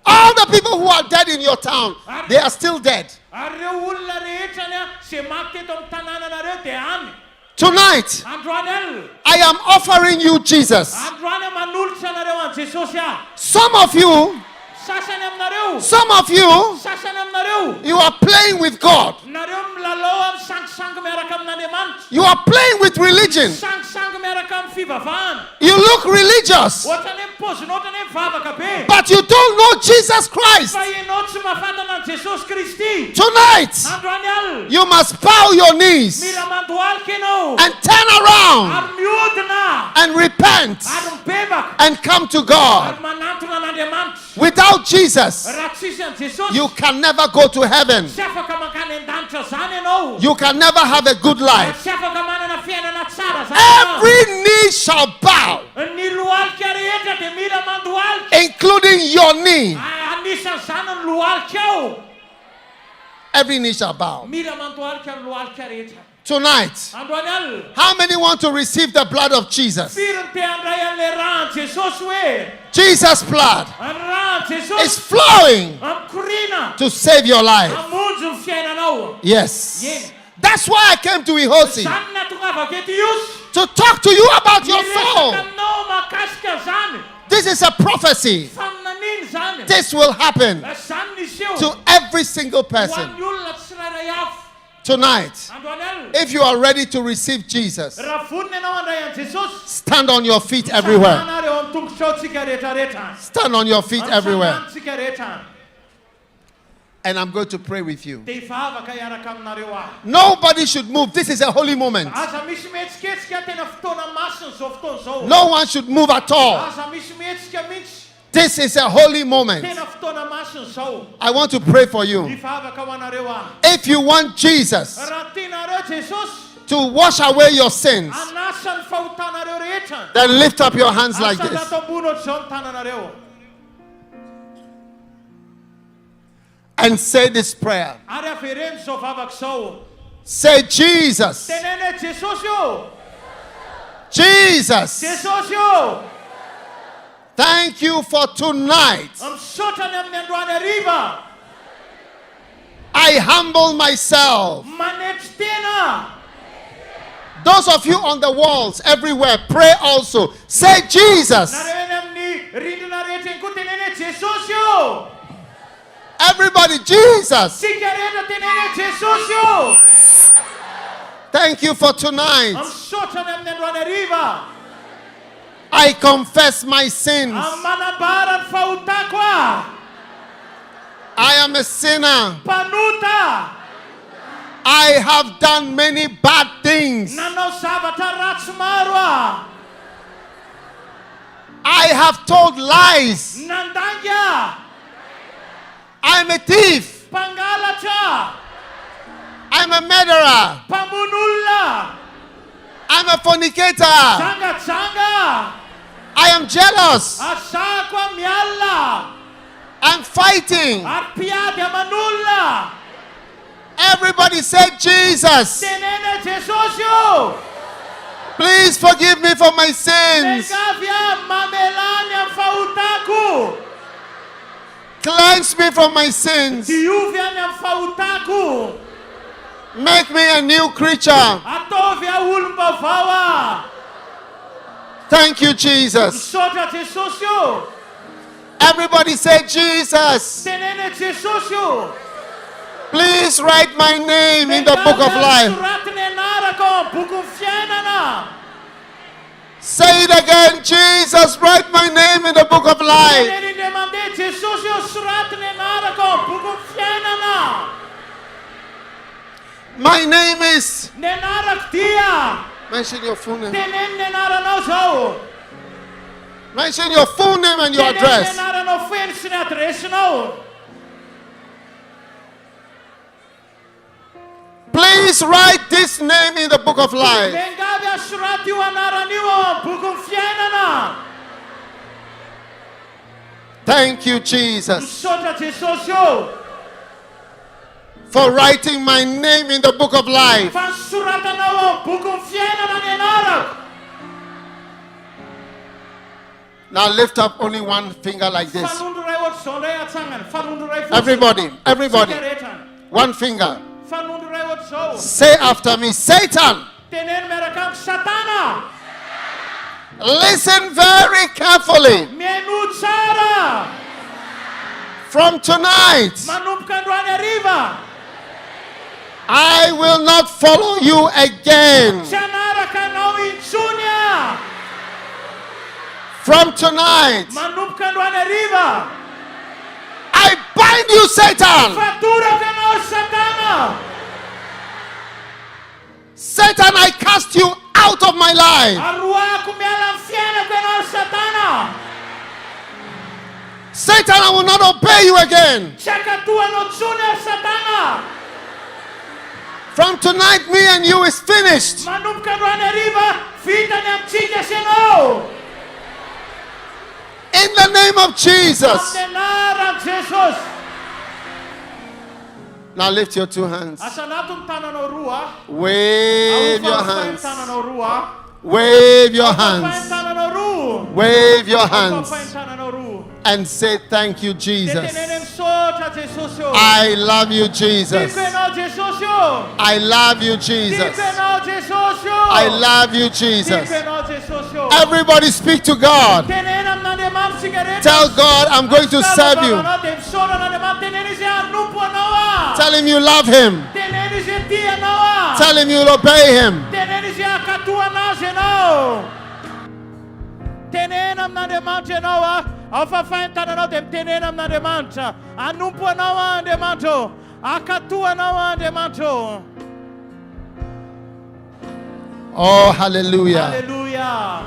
[SPEAKER 1] All the people who are dead in your town, they are still dead. Tonight, I am offering you Jesus. Some of you, you are playing with God. You are playing with religion. You look religious, but you don't know Jesus Christ. Tonight, you must bow your knees and turn around and repent and come to God. Without Jesus, you can never go to heaven. You can never have a good life. Every knee shall bow, including your knee.
[SPEAKER 2] Izany ny lohalika ao.
[SPEAKER 1] Every knee shall bow.
[SPEAKER 2] Mila mandohalika ny lohalika rehetra.
[SPEAKER 1] Tonight,
[SPEAKER 2] Androany alina.
[SPEAKER 1] how many want to receive the blood of Jesus?
[SPEAKER 2] Firy ny te handray an'le rano Jesosy hoe.
[SPEAKER 1] Jesus' blood
[SPEAKER 2] Ny rano
[SPEAKER 1] is
[SPEAKER 2] Jesosy
[SPEAKER 1] flowing
[SPEAKER 2] amikorina.
[SPEAKER 1] to save your life.
[SPEAKER 2] Hamonjy ny fiainanao.
[SPEAKER 1] Yes.
[SPEAKER 2] Yes.
[SPEAKER 1] That's why I came to Ihosy,
[SPEAKER 2] Zany natongavako eto Ihosy.
[SPEAKER 1] to talk to you about your
[SPEAKER 2] Miresaka
[SPEAKER 1] soul.
[SPEAKER 2] aminao mahakasika zany.
[SPEAKER 1] This is a prophecy.
[SPEAKER 2] Faminaniny zany.
[SPEAKER 1] This will happen
[SPEAKER 2] Zany niseo.
[SPEAKER 1] to every single
[SPEAKER 2] Ho
[SPEAKER 1] person.
[SPEAKER 2] an'ny olona tsirairay avy.
[SPEAKER 1] Tonight,
[SPEAKER 2] Androany alina.
[SPEAKER 1] if you are ready to receive Jesus,
[SPEAKER 2] Raha vonona ianao handray an Jesosy.
[SPEAKER 1] stand on your feet everywhere.
[SPEAKER 2] Sananareo amin'ny tongotrao-tsika rehetrarehetra.
[SPEAKER 1] Stand on your feet everywhere.
[SPEAKER 2] Sanantsika rehetra.
[SPEAKER 1] And I'm going to pray with you.
[SPEAKER 2] Dia ifavaka hiaraka aminareo ahy.
[SPEAKER 1] Nobody should move. This is a holy moment.
[SPEAKER 2] Aza misy mihetsiketsiky tena fotoana masina zao fotoana zao.
[SPEAKER 1] No one should move at all.
[SPEAKER 2] Aza misy mihetsika mihitsy.
[SPEAKER 1] This is a holy moment.
[SPEAKER 2] Tena fotoana masina zao.
[SPEAKER 1] I want to pray for you.
[SPEAKER 2] Ifavaka ho anareo ahy.
[SPEAKER 1] If you want Jesus
[SPEAKER 2] Raha tianareo Jesosy
[SPEAKER 1] to wash away your sins,
[SPEAKER 2] anasa ny fahotanareo rehetra.
[SPEAKER 1] then lift up your hands like
[SPEAKER 2] Asa
[SPEAKER 1] this.
[SPEAKER 2] natao ambony ohatr'izao ny tananareo.
[SPEAKER 1] And say this prayer.
[SPEAKER 2] Ary avereny zao vavaka zao.
[SPEAKER 1] Say, Jesus.
[SPEAKER 2] Tenene Jesosy io.
[SPEAKER 1] Jesus.
[SPEAKER 2] Jesosy io.
[SPEAKER 1] Thank you for tonight.
[SPEAKER 2] Misaotra ny amin'ny androany hariva.
[SPEAKER 1] I humble myself.
[SPEAKER 2] Manetry tena.
[SPEAKER 1] Those of you on the walls everywhere, pray also. Say, Jesus.
[SPEAKER 2] Nareo eny amin'ny rindrina rehetra eny koa tenene Jesosy io.
[SPEAKER 1] Everybody, Jesus.
[SPEAKER 2] Sika rehetra tenene Jesosy io.
[SPEAKER 1] Thank you for tonight.
[SPEAKER 2] Misaotra ny amin'ny androany hariva.
[SPEAKER 1] I confess my sins.
[SPEAKER 2] Manambara ny fahotako aho.
[SPEAKER 1] I am a sinner.
[SPEAKER 2] Mpanota.
[SPEAKER 1] I have done many bad things.
[SPEAKER 2] Nanao zavatra ratsy maro aho.
[SPEAKER 1] I have told lies.
[SPEAKER 2] Nandangy aho.
[SPEAKER 1] I'm a thief.
[SPEAKER 2] Mpangalatra.
[SPEAKER 1] I'm a murderer.
[SPEAKER 2] Mpamon'olona.
[SPEAKER 1] I'm a fornicator.
[SPEAKER 2] Jangajanga.
[SPEAKER 1] I am jealous.
[SPEAKER 2] Asako miala.
[SPEAKER 1] I'm fighting.
[SPEAKER 2] Ary mpiady aman'olona.
[SPEAKER 1] Everybody say, Jesus.
[SPEAKER 2] Tenene Jesosy io.
[SPEAKER 1] Please forgive me for my sins.
[SPEAKER 2] Mengavy aho mamelany amin'ny fahotako.
[SPEAKER 1] Cleanse me from my sins.
[SPEAKER 2] Diovy any amin'ny fahotako.
[SPEAKER 1] Make me a new creature.
[SPEAKER 2] Ataovy aho olom-baovao aho.
[SPEAKER 1] Thank you, Jesus.
[SPEAKER 2] Misaotra Jesosy io.
[SPEAKER 1] Everybody say, Jesus.
[SPEAKER 2] Tenene Jesosy io.
[SPEAKER 1] Please write my name in the book of life.
[SPEAKER 2] Soratiny anarako ao amin'ny boky ny fiainana.
[SPEAKER 1] Say it again, Jesus, write my name in the book of life.
[SPEAKER 2] Tenen'indray mandeha Jesosy io soratiny anarako ao amin'ny boky ny fiainana.
[SPEAKER 1] My name is.
[SPEAKER 2] Ny anarako dia.
[SPEAKER 1] Mention your full name.
[SPEAKER 2] Teneny ny anaranao zao.
[SPEAKER 1] Mention your full name and your
[SPEAKER 2] Teneny ny
[SPEAKER 1] address.
[SPEAKER 2] anaranao feno sy ny adresinao.
[SPEAKER 1] Please write this name in the book of life.
[SPEAKER 2] Mengavy aho soraty io anaran'io ao amin'ny boky ny fiainana.
[SPEAKER 1] Thank you, Jesus,
[SPEAKER 2] Misaotra Jesosy io.
[SPEAKER 1] for writing my name in the book of life.
[SPEAKER 2] Fa soratanao ao amin'ny boky ny fiainana ny anarako.
[SPEAKER 1] Now lift up only one finger like this.
[SPEAKER 2] Fanondro ray ohatr'izao ndray atsangany. Fanondro ray fotsiny.
[SPEAKER 1] Everybody,
[SPEAKER 2] Sika rehetra.
[SPEAKER 1] one finger.
[SPEAKER 2] Fanondro ray ohatr'izao.
[SPEAKER 1] Say after me, Satan,
[SPEAKER 2] Teneny miaraka amiko Satana.
[SPEAKER 1] listen very carefully.
[SPEAKER 2] Mihaino tsara.
[SPEAKER 1] From tonight,
[SPEAKER 2] Manomboka androany hariva.
[SPEAKER 1] I will not follow you again.
[SPEAKER 2] Tsy hanaraka anao intsony aho.
[SPEAKER 1] From tonight,
[SPEAKER 2] Manomboka androany hariva.
[SPEAKER 1] I bind you, Satan.
[SPEAKER 2] Fatoraka anao Satana.
[SPEAKER 1] Satan, I cast you out of my life.
[SPEAKER 2] Aroako miala amin'ny fiainako ianao Satana.
[SPEAKER 1] Satan, I will not obey you again.
[SPEAKER 2] Tsy akatohanao intsony aho Satana.
[SPEAKER 1] From tonight, me and you is finished.
[SPEAKER 2] Manomboka androany hariva. Vita ny amintsika sy ianao.
[SPEAKER 1] In the name of Jesus.
[SPEAKER 2] Amin'ny anaran'i Jesosy.
[SPEAKER 1] Now lift your two hands.
[SPEAKER 2] Asa nato ny tananao roa.
[SPEAKER 1] Wave your
[SPEAKER 2] Ahofa ny
[SPEAKER 1] hands.
[SPEAKER 2] tananao roa.
[SPEAKER 1] Wave your
[SPEAKER 2] Ahofa ny
[SPEAKER 1] hands.
[SPEAKER 2] tananao roa.
[SPEAKER 1] Wave your
[SPEAKER 2] Ahofa
[SPEAKER 1] hands.
[SPEAKER 2] ny tananao roa.
[SPEAKER 1] And say thank you, Jesus.
[SPEAKER 2] Teneneny misaotra Jesosy io.
[SPEAKER 1] I love you, Jesus.
[SPEAKER 2] Tiako ianao Jesosy io.
[SPEAKER 1] I love you, Jesus.
[SPEAKER 2] Tiako ianao Jesosy io.
[SPEAKER 1] I love you, Jesus.
[SPEAKER 2] Tiako ianao Jesosy io.
[SPEAKER 1] Everybody speak to God.
[SPEAKER 2] Teneny amin'Andriamanitra tsika rehetra.
[SPEAKER 1] Tell God, I'm going to serve you.
[SPEAKER 2] Anao dia misaotra an'Andriamanitra. Teneny izy hanompo anao a.
[SPEAKER 1] Tell him you love him.
[SPEAKER 2] Teneny izy tia anao a.
[SPEAKER 1] Tell him you'll obey him.
[SPEAKER 2] Teneny izy hakatoa anazy ianao. Teneny amin'Andriamanitra ianao a. Ao fahafahantananao dia miteneny amin'Andriamanitra. Hanompo anao a Andriamanitra. Hakatoa anao a Andriamanitra.
[SPEAKER 1] Oh, hallelujah.
[SPEAKER 2] Hallelujah.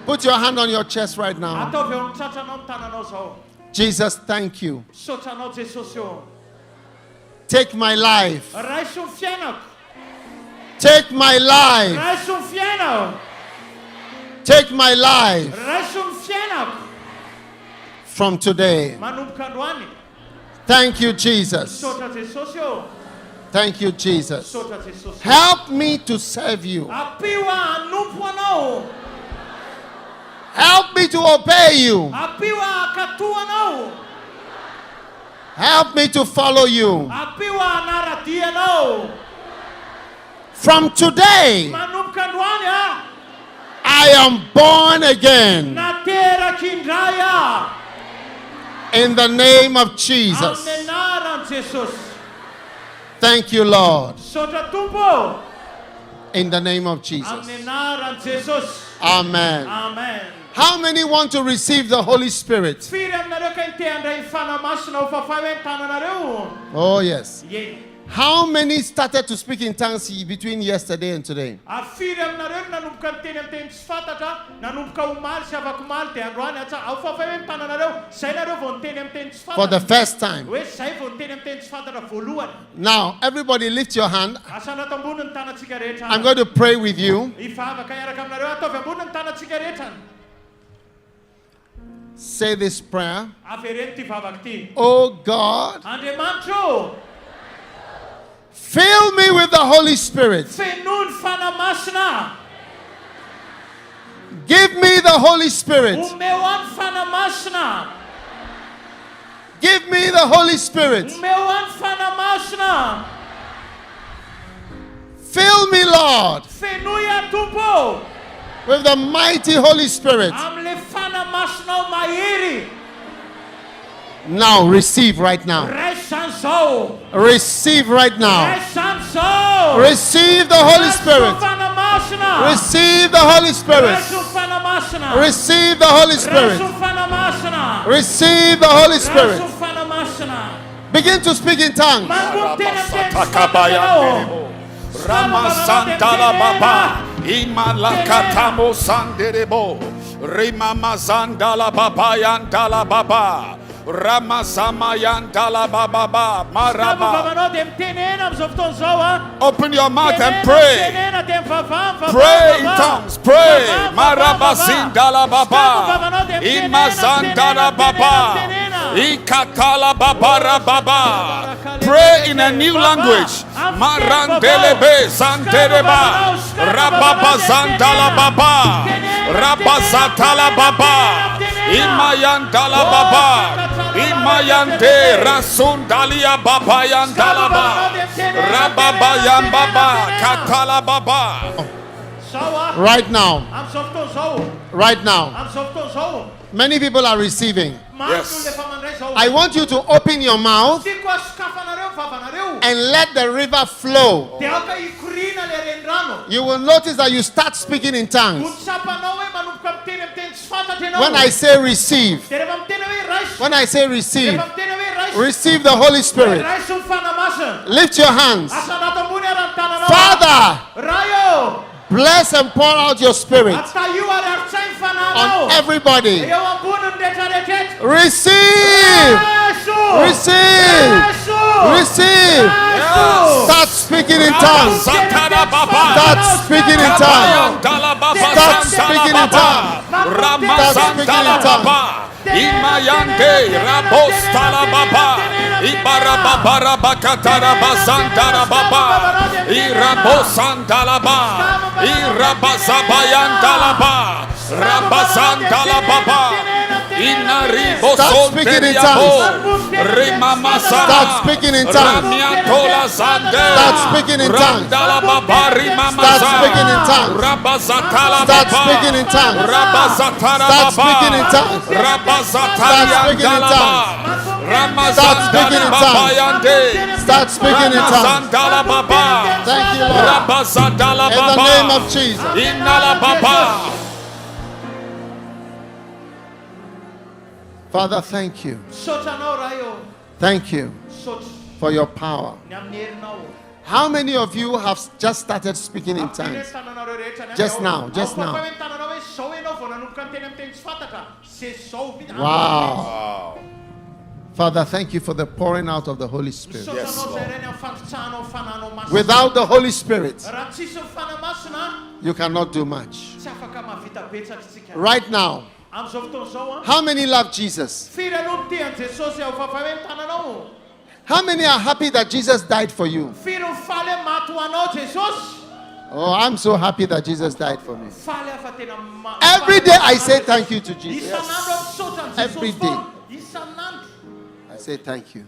[SPEAKER 1] Put your hand on your chest right now.
[SPEAKER 2] Ataovy eo amin'ny tratranao ny tananao zao.
[SPEAKER 1] Jesus, thank you.
[SPEAKER 2] Sotranao Jesosy io.
[SPEAKER 1] Take my life.
[SPEAKER 2] Raiso ny fiainako.
[SPEAKER 1] Take my life.
[SPEAKER 2] Raiso ny fiainako.
[SPEAKER 1] Take my life
[SPEAKER 2] Raiso ny fiainako.
[SPEAKER 1] from today.
[SPEAKER 2] Manomboka androany.
[SPEAKER 1] Thank you, Jesus.
[SPEAKER 2] Sotra Jesosy io.
[SPEAKER 1] Thank you, Jesus.
[SPEAKER 2] Sotra Jesosy.
[SPEAKER 1] Help me to serve you.
[SPEAKER 2] Apio a hanompo anao.
[SPEAKER 1] Help me to obey you.
[SPEAKER 2] Apio a hakatoa anao.
[SPEAKER 1] Help me to follow you.
[SPEAKER 2] Apio a hanaradia anao.
[SPEAKER 1] From today,
[SPEAKER 2] Manomboka androany a.
[SPEAKER 1] I am born again
[SPEAKER 2] Nateraky indray a.
[SPEAKER 1] in the name of Jesus.
[SPEAKER 2] Amin'ny anaran'i Jesosy.
[SPEAKER 1] Thank you, Lord.
[SPEAKER 2] Sotra Tompo.
[SPEAKER 1] In the name of Jesus.
[SPEAKER 2] Amin'ny anaran'i Jesosy.
[SPEAKER 1] Amen.
[SPEAKER 2] Amen.
[SPEAKER 1] How many want to receive the Holy Spirit?
[SPEAKER 2] Firy aminareo ka inte handray ny fanamasina ho fahafahy tananareo.
[SPEAKER 1] Oh, yes.
[SPEAKER 2] Ye.
[SPEAKER 1] How many started to speak in tongues between yesterday and today?
[SPEAKER 2] Afiry aminareo nanomboka miteny amin'ny teny tsy fantatra, nanomboka omaly sy afaka omaly dia androany atsa ao fahafahy tananareo. Zay nareo vao niteny amin'ny teny tsy
[SPEAKER 1] For the
[SPEAKER 2] fantatra.
[SPEAKER 1] first time.
[SPEAKER 2] Hoe zay vao niteny amin'ny teny tsy fantatra voalohany.
[SPEAKER 1] Now, everybody lift your hand.
[SPEAKER 2] Asana tambony ny tanantsika rehetra.
[SPEAKER 1] I'm going to pray with you.
[SPEAKER 2] Ifavaka iaraka aminareo ataovy ambony ny tanantsika rehetra.
[SPEAKER 1] Say this prayer.
[SPEAKER 2] Avereny ty vavaka ty.
[SPEAKER 1] Oh God,
[SPEAKER 2] Andriamanitra,
[SPEAKER 1] fill me with the Holy Spirit.
[SPEAKER 2] fenoy ny fanamasina.
[SPEAKER 1] Give me the Holy Spirit.
[SPEAKER 2] Omeo any fanamasina.
[SPEAKER 1] Give me the Holy Spirit.
[SPEAKER 2] Omeo any fanamasina.
[SPEAKER 1] Fill me, Lord,
[SPEAKER 2] Fenoy a Tompo.
[SPEAKER 1] with the mighty Holy Spirit.
[SPEAKER 2] Amle fanamasinao mahery.
[SPEAKER 1] Now, receive right now.
[SPEAKER 2] Raisan'izao.
[SPEAKER 1] Receive right now.
[SPEAKER 2] Raisan'izao.
[SPEAKER 1] Receive the Holy Spirit.
[SPEAKER 2] Fanamasina.
[SPEAKER 1] Receive the Holy Spirit.
[SPEAKER 2] Raiso fanamasina.
[SPEAKER 1] Receive the Holy Spirit.
[SPEAKER 2] Raiso fanamasina.
[SPEAKER 1] Receive the Holy Spirit.
[SPEAKER 2] Raiso fanamasina.
[SPEAKER 1] Begin to speak in tongues.
[SPEAKER 2] Mangum tenem fanamasina.
[SPEAKER 3] Ramasantala Baba, Imalakatamo Sanderebo, Rimamazandala Baba Yandala Baba, Ramazama Yandala Baba, Maraba. Open your mouth and pray. Pray in tongues, pray. Marabazindala Baba, Imazandala Baba, Ikatala Babara Baba. Pray in a new language. Marandelebe Santereba, Rababa Zandala Baba, Rabazatala Baba, Imayandala Baba, Imayande Rasundalia Baba Yandalaba, Rababa Yambaba, Katala Baba.
[SPEAKER 1] Right now. Right now. Many people are receiving.
[SPEAKER 3] Yes.
[SPEAKER 1] I want you to open your mouth and let the river flow. You will notice that you start speaking in tongues. When I say receive, receive the Holy Spirit. Lift your hands. Father, bless and pour out your Spirit on everybody. Receive. Start speaking in tongues. Start speaking in tongues. Start speaking in tongues. Start speaking in tongues.
[SPEAKER 3] Imayande Rabostala Baba Ibarababara Bakatara Bazandara Baba Irabosandalaba Irabazabayandalaba Rabazandalababa Inaribo Sonderiabo Rimamasara
[SPEAKER 1] Start speaking in tongues.
[SPEAKER 3] Ramiatola Zande
[SPEAKER 1] Start speaking in tongues.
[SPEAKER 3] Randalababa Rimamasa
[SPEAKER 1] Start speaking in tongues.
[SPEAKER 3] Rabazatala
[SPEAKER 1] Start
[SPEAKER 3] Baba
[SPEAKER 1] speaking in tongues.
[SPEAKER 3] Rabazatara
[SPEAKER 1] Start
[SPEAKER 3] Baba
[SPEAKER 1] speaking in tongues.
[SPEAKER 3] Rabazatara
[SPEAKER 1] Start speaking in
[SPEAKER 3] Yandalaba Ramazandala Baba Yande
[SPEAKER 1] Start speaking in tongues.
[SPEAKER 3] Ramazandala Baba
[SPEAKER 1] Thank you, Lord.
[SPEAKER 3] Rabazandala
[SPEAKER 1] In
[SPEAKER 3] Baba
[SPEAKER 1] the name of Jesus.
[SPEAKER 3] Inala Baba.
[SPEAKER 1] Father, thank you. Thank you for your power. How many of you have just started speaking in tongues? Just now, just now. Wow. Father, thank you for the pouring out of the Holy Spirit.
[SPEAKER 3] Yes, Lord.
[SPEAKER 1] Without the Holy Spirit, you cannot do much. Right now, how many love Jesus? How many are happy that Jesus died for you? Oh, I'm so happy that Jesus died for me. Every day I say thank you to Jesus. Every day I say thank you.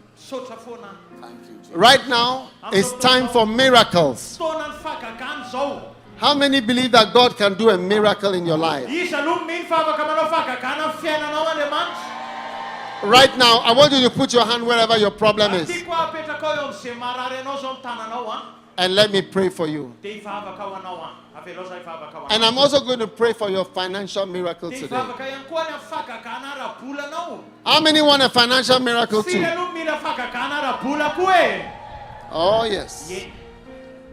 [SPEAKER 1] Right now, it's time for miracles. How many believe that God can do a miracle in your life? Right now, I want you to put your hand wherever your problem is. And let me pray for you. And I'm also going to pray for your financial miracle today. How many want a financial miracle too? Oh, yes.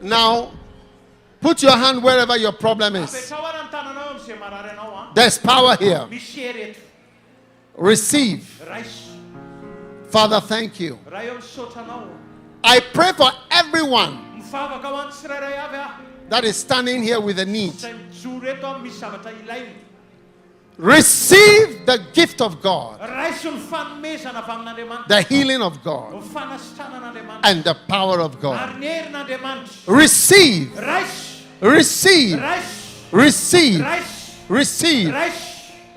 [SPEAKER 1] Now, put your hand wherever your problem is. There's power here. Receive. Father, thank you. I pray for everyone that is standing here with a need. Receive the gift of God, the healing of God, and the power of God. Receive, receive, receive, receive.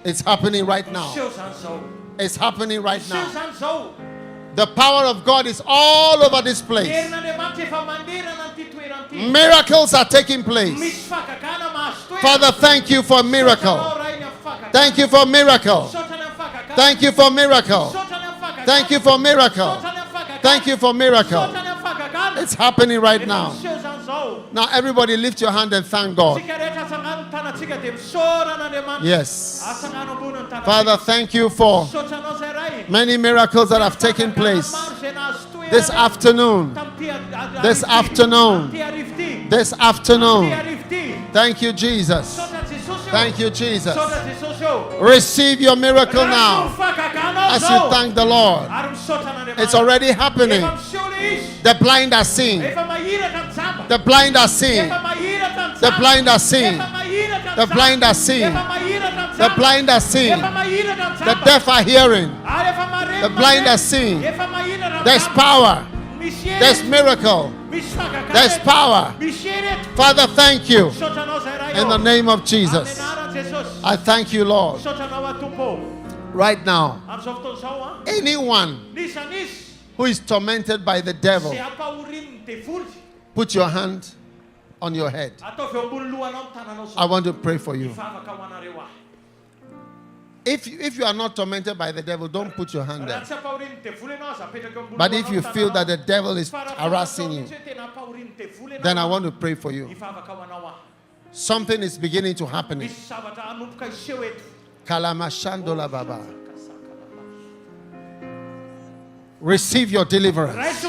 [SPEAKER 1] It's happening right now. It's happening right now. The power of God is all over this place. Miracles are taking place. Father, thank you for miracle. Thank you for miracle. Thank you for miracle. Thank you for miracle. Thank you for miracle. It's happening right now. Now everybody lift your hand and thank God. Yes. Father, thank you for many miracles that have taken place this afternoon. This afternoon. This afternoon. Thank you, Jesus. Thank you, Jesus. Receive your miracle now as you thank the Lord. It's already happening. The blind are seeing. The blind are seeing. The blind are seeing. The blind are seeing. The blind are seeing. The deaf are hearing. The blind are seeing. There's power. There's miracle. There's power. Father, thank you. In the name of Jesus, I thank you, Lord. Right now, anyone who is tormented by the devil, put your hand on your head. I want to pray for you. If you are not tormented by the devil, don't put your hand there. But if you feel that the devil is harassing you, then I want to pray for you. Something is beginning to happen. Kalamashandola Baba. Receive your deliverance.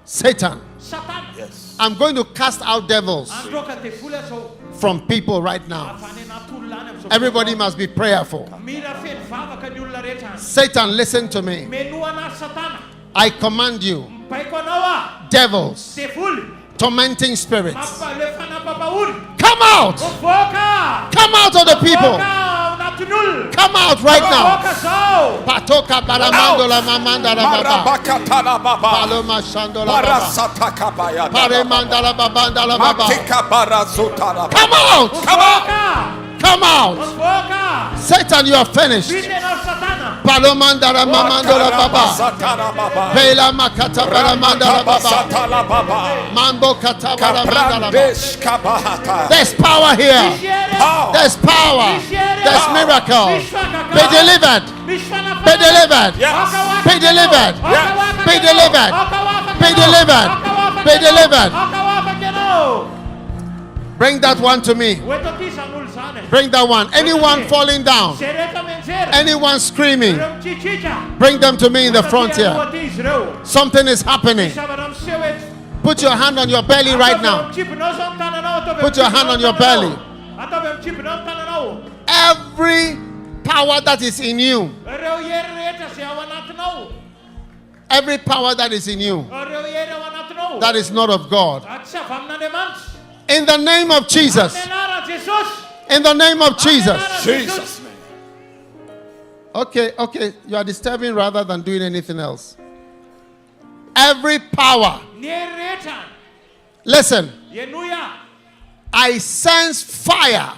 [SPEAKER 1] Satan. Yes. I'm going to cast out devils from people right now. Everybody must be prayerful. Satan, listen to me. I command you, devils, tormenting spirits, come out! Come out of the people! Come out right now. Patoka baramando la mamanda la baba.
[SPEAKER 3] Marabakatala baba.
[SPEAKER 1] Paloma shando la baba.
[SPEAKER 3] Barasataka baya.
[SPEAKER 1] Paremanda la babanda la baba.
[SPEAKER 3] Matika barazutala.
[SPEAKER 1] Come out.
[SPEAKER 3] Come out.
[SPEAKER 1] Come out. Satan, you are finished. Palomanda la mamanda la baba. Vela makata baramanda la baba. Mambo kata baramanda la baba. There's power here. There's power. There's miracles. Be delivered. Be delivered. Be delivered. Be delivered. Be delivered. Be delivered. Bring that one to me. Bring that one. Anyone falling down, anyone screaming, bring them to me in the front here. Something is happening. Put your hand on your belly right now. Put your hand on your belly. Every power that is in you, every power that is in you, that is not of God, in the name of Jesus. In the name of Jesus.
[SPEAKER 3] Jesus.
[SPEAKER 1] Okay. You are disturbing rather than doing anything else. Every power. Listen. I sense fire.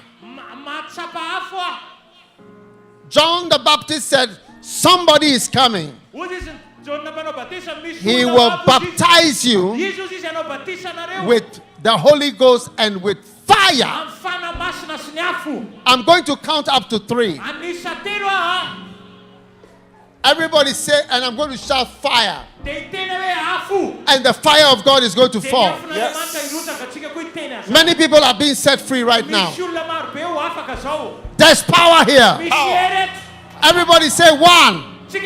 [SPEAKER 1] John the Baptist said, somebody is coming. He will baptize you with the Holy Ghost and with fire. I'm going to count up to 3. Everybody say, and I'm going to shout fire. And the fire of God is going to fall. Yes. Many people are being set free right now. There's power here. Power. Everybody say 1. 2.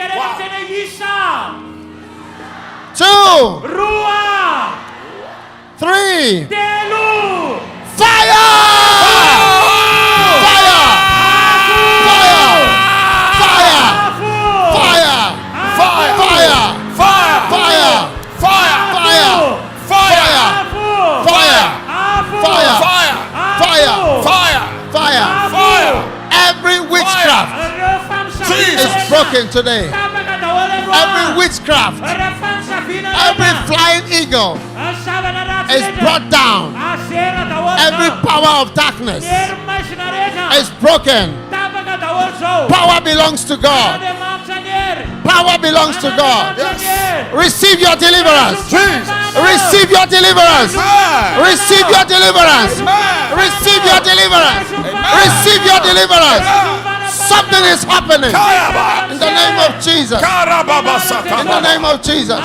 [SPEAKER 1] Three. Fire! Fire! Fire! Fire! Fire! Fire! Fire! Fire! Fire! Fire! Fire! Fire! Fire! Fire! Fire! Fire! Fire! Every witchcraft is broken today. Every witchcraft, every flying eagle is brought down. Every power of darkness is broken. Power belongs to God. Power belongs to God. Receive your deliverance. Receive your deliverance. Receive your deliverance. Receive your deliverance. Receive your deliverance. Something is happening. In the name of Jesus. In the name of Jesus.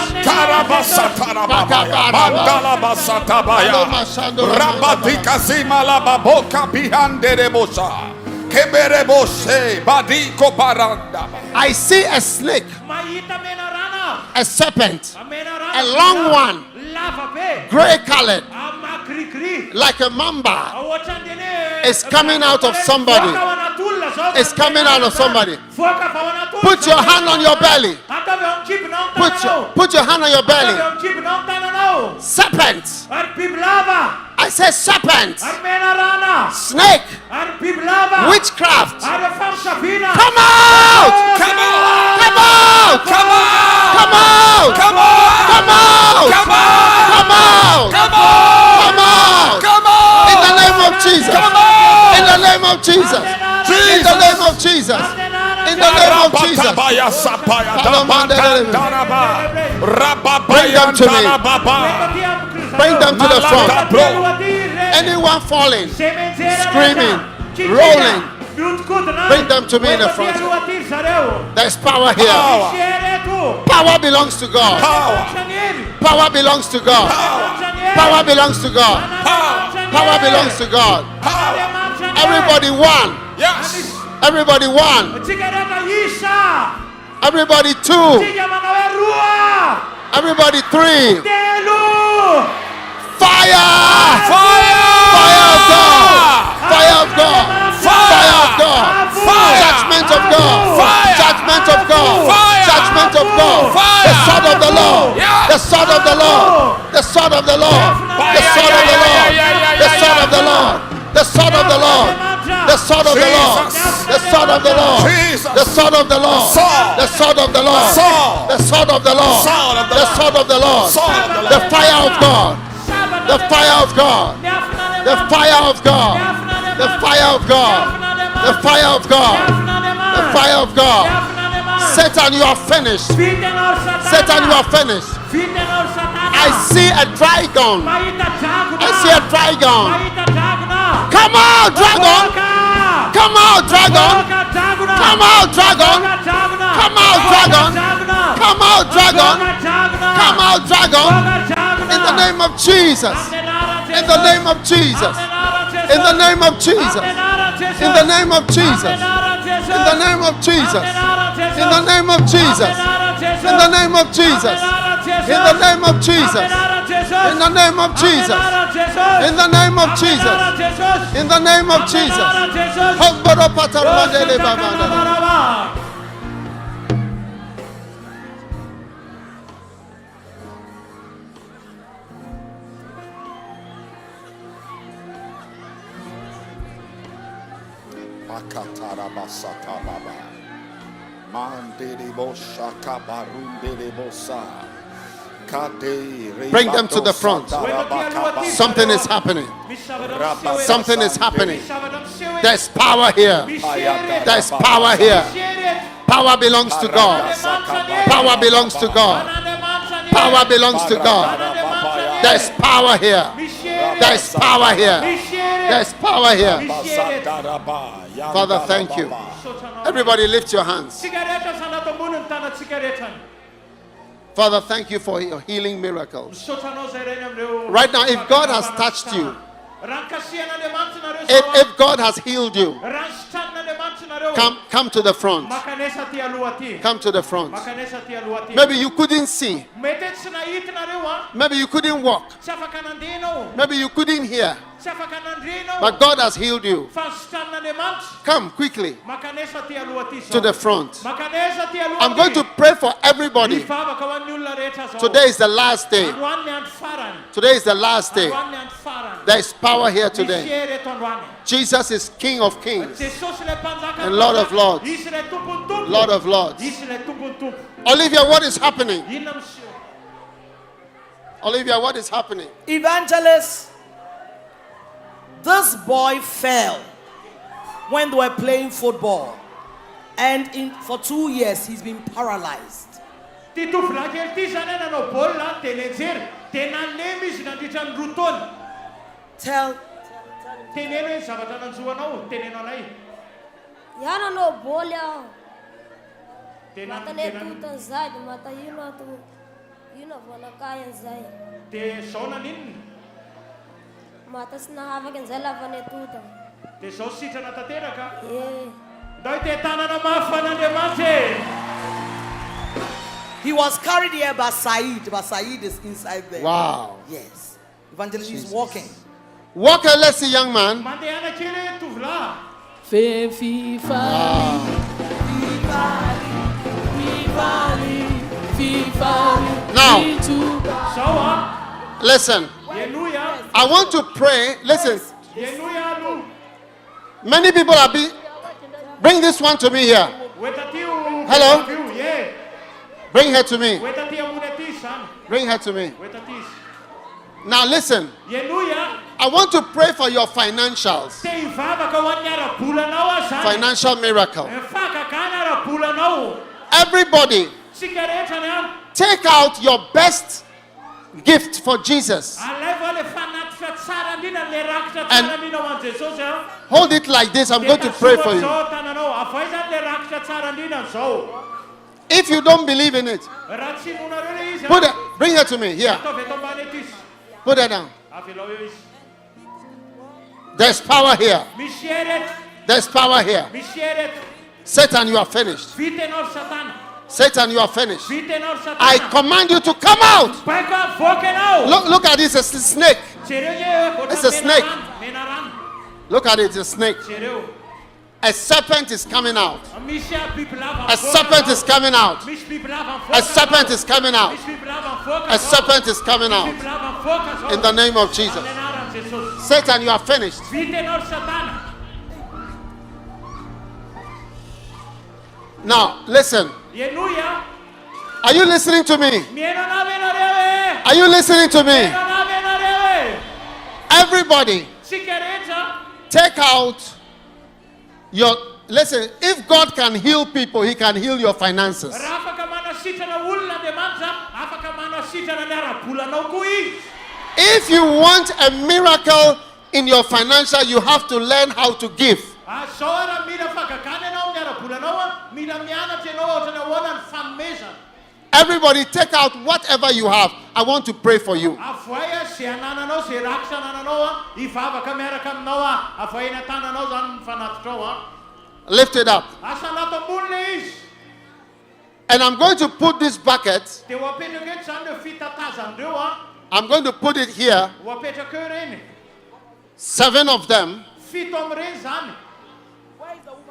[SPEAKER 1] I see a snake, a serpent, a long one, gray colored, like a mamba. It's coming out of somebody. It's coming out of somebody. Put your hand on your belly. Put your hand on your belly. Serpent. I said serpent. Snake. Witchcraft. Come out! Come out! Come out! Come out! Come out! Come out! Come out! Come out! Come out! In the name of Jesus. In the name of Jesus. In the name of Jesus. In the name of Jesus. Bring them to me. Bring them to the front. Anyone falling, screaming, rolling, bring them to me in the front. There's power here. Power belongs to God. Power belongs to God. Power belongs to God. Power belongs to God. Everybody one.
[SPEAKER 3] Yes.
[SPEAKER 1] Everybody one. Everybody 2. Everybody 3. Fire! Fire! Fire of God! Fire of God! Fire of God! Judgment of God! Judgment of God! Judgment of God! The sword of the Lord! The sword of the Lord! The sword of the Lord! The sword of the Lord! The sword of the Lord! The sword of the Lord! The sword of the Lord! The sword of the Lord.
[SPEAKER 3] Jesus.
[SPEAKER 1] The sword of the Lord.
[SPEAKER 3] Sword.
[SPEAKER 1] The sword of the Lord.
[SPEAKER 3] Sword.
[SPEAKER 1] The sword of the Lord.
[SPEAKER 3] Sword of the
[SPEAKER 1] The
[SPEAKER 3] Lord.
[SPEAKER 1] sword of the Lord.
[SPEAKER 3] Sword of the
[SPEAKER 1] The
[SPEAKER 3] Lord.
[SPEAKER 1] fire of God. The fire of God. The fire of God. The fire of God. The fire of God. The fire of God. Satan, you are finished. Satan, you are finished. I see a dragon. I see a dragon. Come out, dragon. Come out, dragon. Come out, dragon. Come out, dragon. Come out, dragon. Come out, dragon. In the name of Jesus. In the name of Jesus. In the name of Jesus. In the name of Jesus. In the name of Jesus. In the name of Jesus. In the name of Jesus. In the name of Jesus. In the name of Jesus. In the name of Jesus. In the name of Jesus. Bring them to the front. Something is happening. Something is happening. There's power here. There's power here. Power belongs to God. Power belongs to God. Power belongs to God. There's power here. There's power here. There's power here. Father, thank you. Everybody lift your hands. Father, thank you for your healing miracles. Right now, if God has touched you, if God has healed you, come to the front. Come to the front. Maybe you couldn't see. Maybe you couldn't walk. Maybe you couldn't hear. But God has healed you. Come quickly to the front. I'm going to pray for everybody. Today is the last day. Today is the last day. There is power here today. Jesus is King of Kings and Lord of Lords. Lord of Lords. Olivia, what is happening? Olivia, what is happening?
[SPEAKER 4] Evangelist, this boy fell when they were playing football, and for 2 years he's been paralyzed. Tell.
[SPEAKER 5] Yana no bolha. Mata ne tuta zaid, mata yuna vona kaya zai.
[SPEAKER 2] Te sona nin.
[SPEAKER 5] Mata sna hava kan zala vone tuta.
[SPEAKER 2] Te so sita na tatera ka.
[SPEAKER 5] Yeah.
[SPEAKER 2] Doi te tana na mafana de mate.
[SPEAKER 4] He was carried here by Said, but Said is inside there.
[SPEAKER 1] Wow.
[SPEAKER 4] Yes. Evangelist is walking.
[SPEAKER 1] Walk, let's see, young man.
[SPEAKER 2] Mande ana chile tu vla.
[SPEAKER 1] Now,
[SPEAKER 2] Sawa.
[SPEAKER 1] listen.
[SPEAKER 2] Yeluya.
[SPEAKER 1] I want to pray. Listen.
[SPEAKER 2] Yeluya lu.
[SPEAKER 1] Many people are bring this one to me here.
[SPEAKER 2] Wetatiu.
[SPEAKER 1] Hello?
[SPEAKER 2] Yeah.
[SPEAKER 1] Bring her to me.
[SPEAKER 2] Wetatia munetisan.
[SPEAKER 1] Bring her to me.
[SPEAKER 2] Wetatis.
[SPEAKER 1] Now listen.
[SPEAKER 2] Yeluya.
[SPEAKER 1] I want to pray for your financials.
[SPEAKER 2] Te ifava ka wanyara pula na wasa.
[SPEAKER 1] Financial miracle.
[SPEAKER 2] Faka kanara pula na.
[SPEAKER 1] Everybody,
[SPEAKER 2] Sigareta na.
[SPEAKER 1] take out your best gift for Jesus.
[SPEAKER 2] And
[SPEAKER 1] Hold it like this. I'm going to pray for you. If you don't believe in it, bring her to me. Here. Put her down. There's power here. There's power here. Satan, you are finished. Satan, you are finished. I command you to come out. Look at this. It's a snake. It's a snake. Look at it. It's a snake. A serpent is coming out. A serpent is coming out. A serpent is coming out. A serpent is coming out. In the name of Jesus. Now, listen.
[SPEAKER 2] Yenuya.
[SPEAKER 1] Are you listening to me?
[SPEAKER 2] Mieno na venarewe.
[SPEAKER 1] Are you listening to me?
[SPEAKER 2] Mieno na venarewe.
[SPEAKER 1] Everybody,
[SPEAKER 2] Sikereta.
[SPEAKER 1] take out your. Listen, if God can heal people, He can heal your finances.
[SPEAKER 2] Rafa kamana sita na ulla de manza. Afa kamana sita na nara pula na ukui.
[SPEAKER 1] If you want a miracle in your financial, you have to learn how to give.
[SPEAKER 2] Soara mira fakakane na nara pula na mira miana te no te na wana fameza.
[SPEAKER 1] Everybody, take out whatever you have. I want to pray for you.
[SPEAKER 2] Afuaya se anana no se raksa na noa. Ifava kamera kam noa. Afuaya na tana no zan fanat
[SPEAKER 1] Lift it up.
[SPEAKER 2] Asanato bunleis.
[SPEAKER 1] And I'm going to put this bucket,
[SPEAKER 2] Te wapete get sande fita tazandua.
[SPEAKER 1] I'm going to put it here,
[SPEAKER 2] Wapete keurene.
[SPEAKER 1] 7 of them,
[SPEAKER 2] Fitom rezan.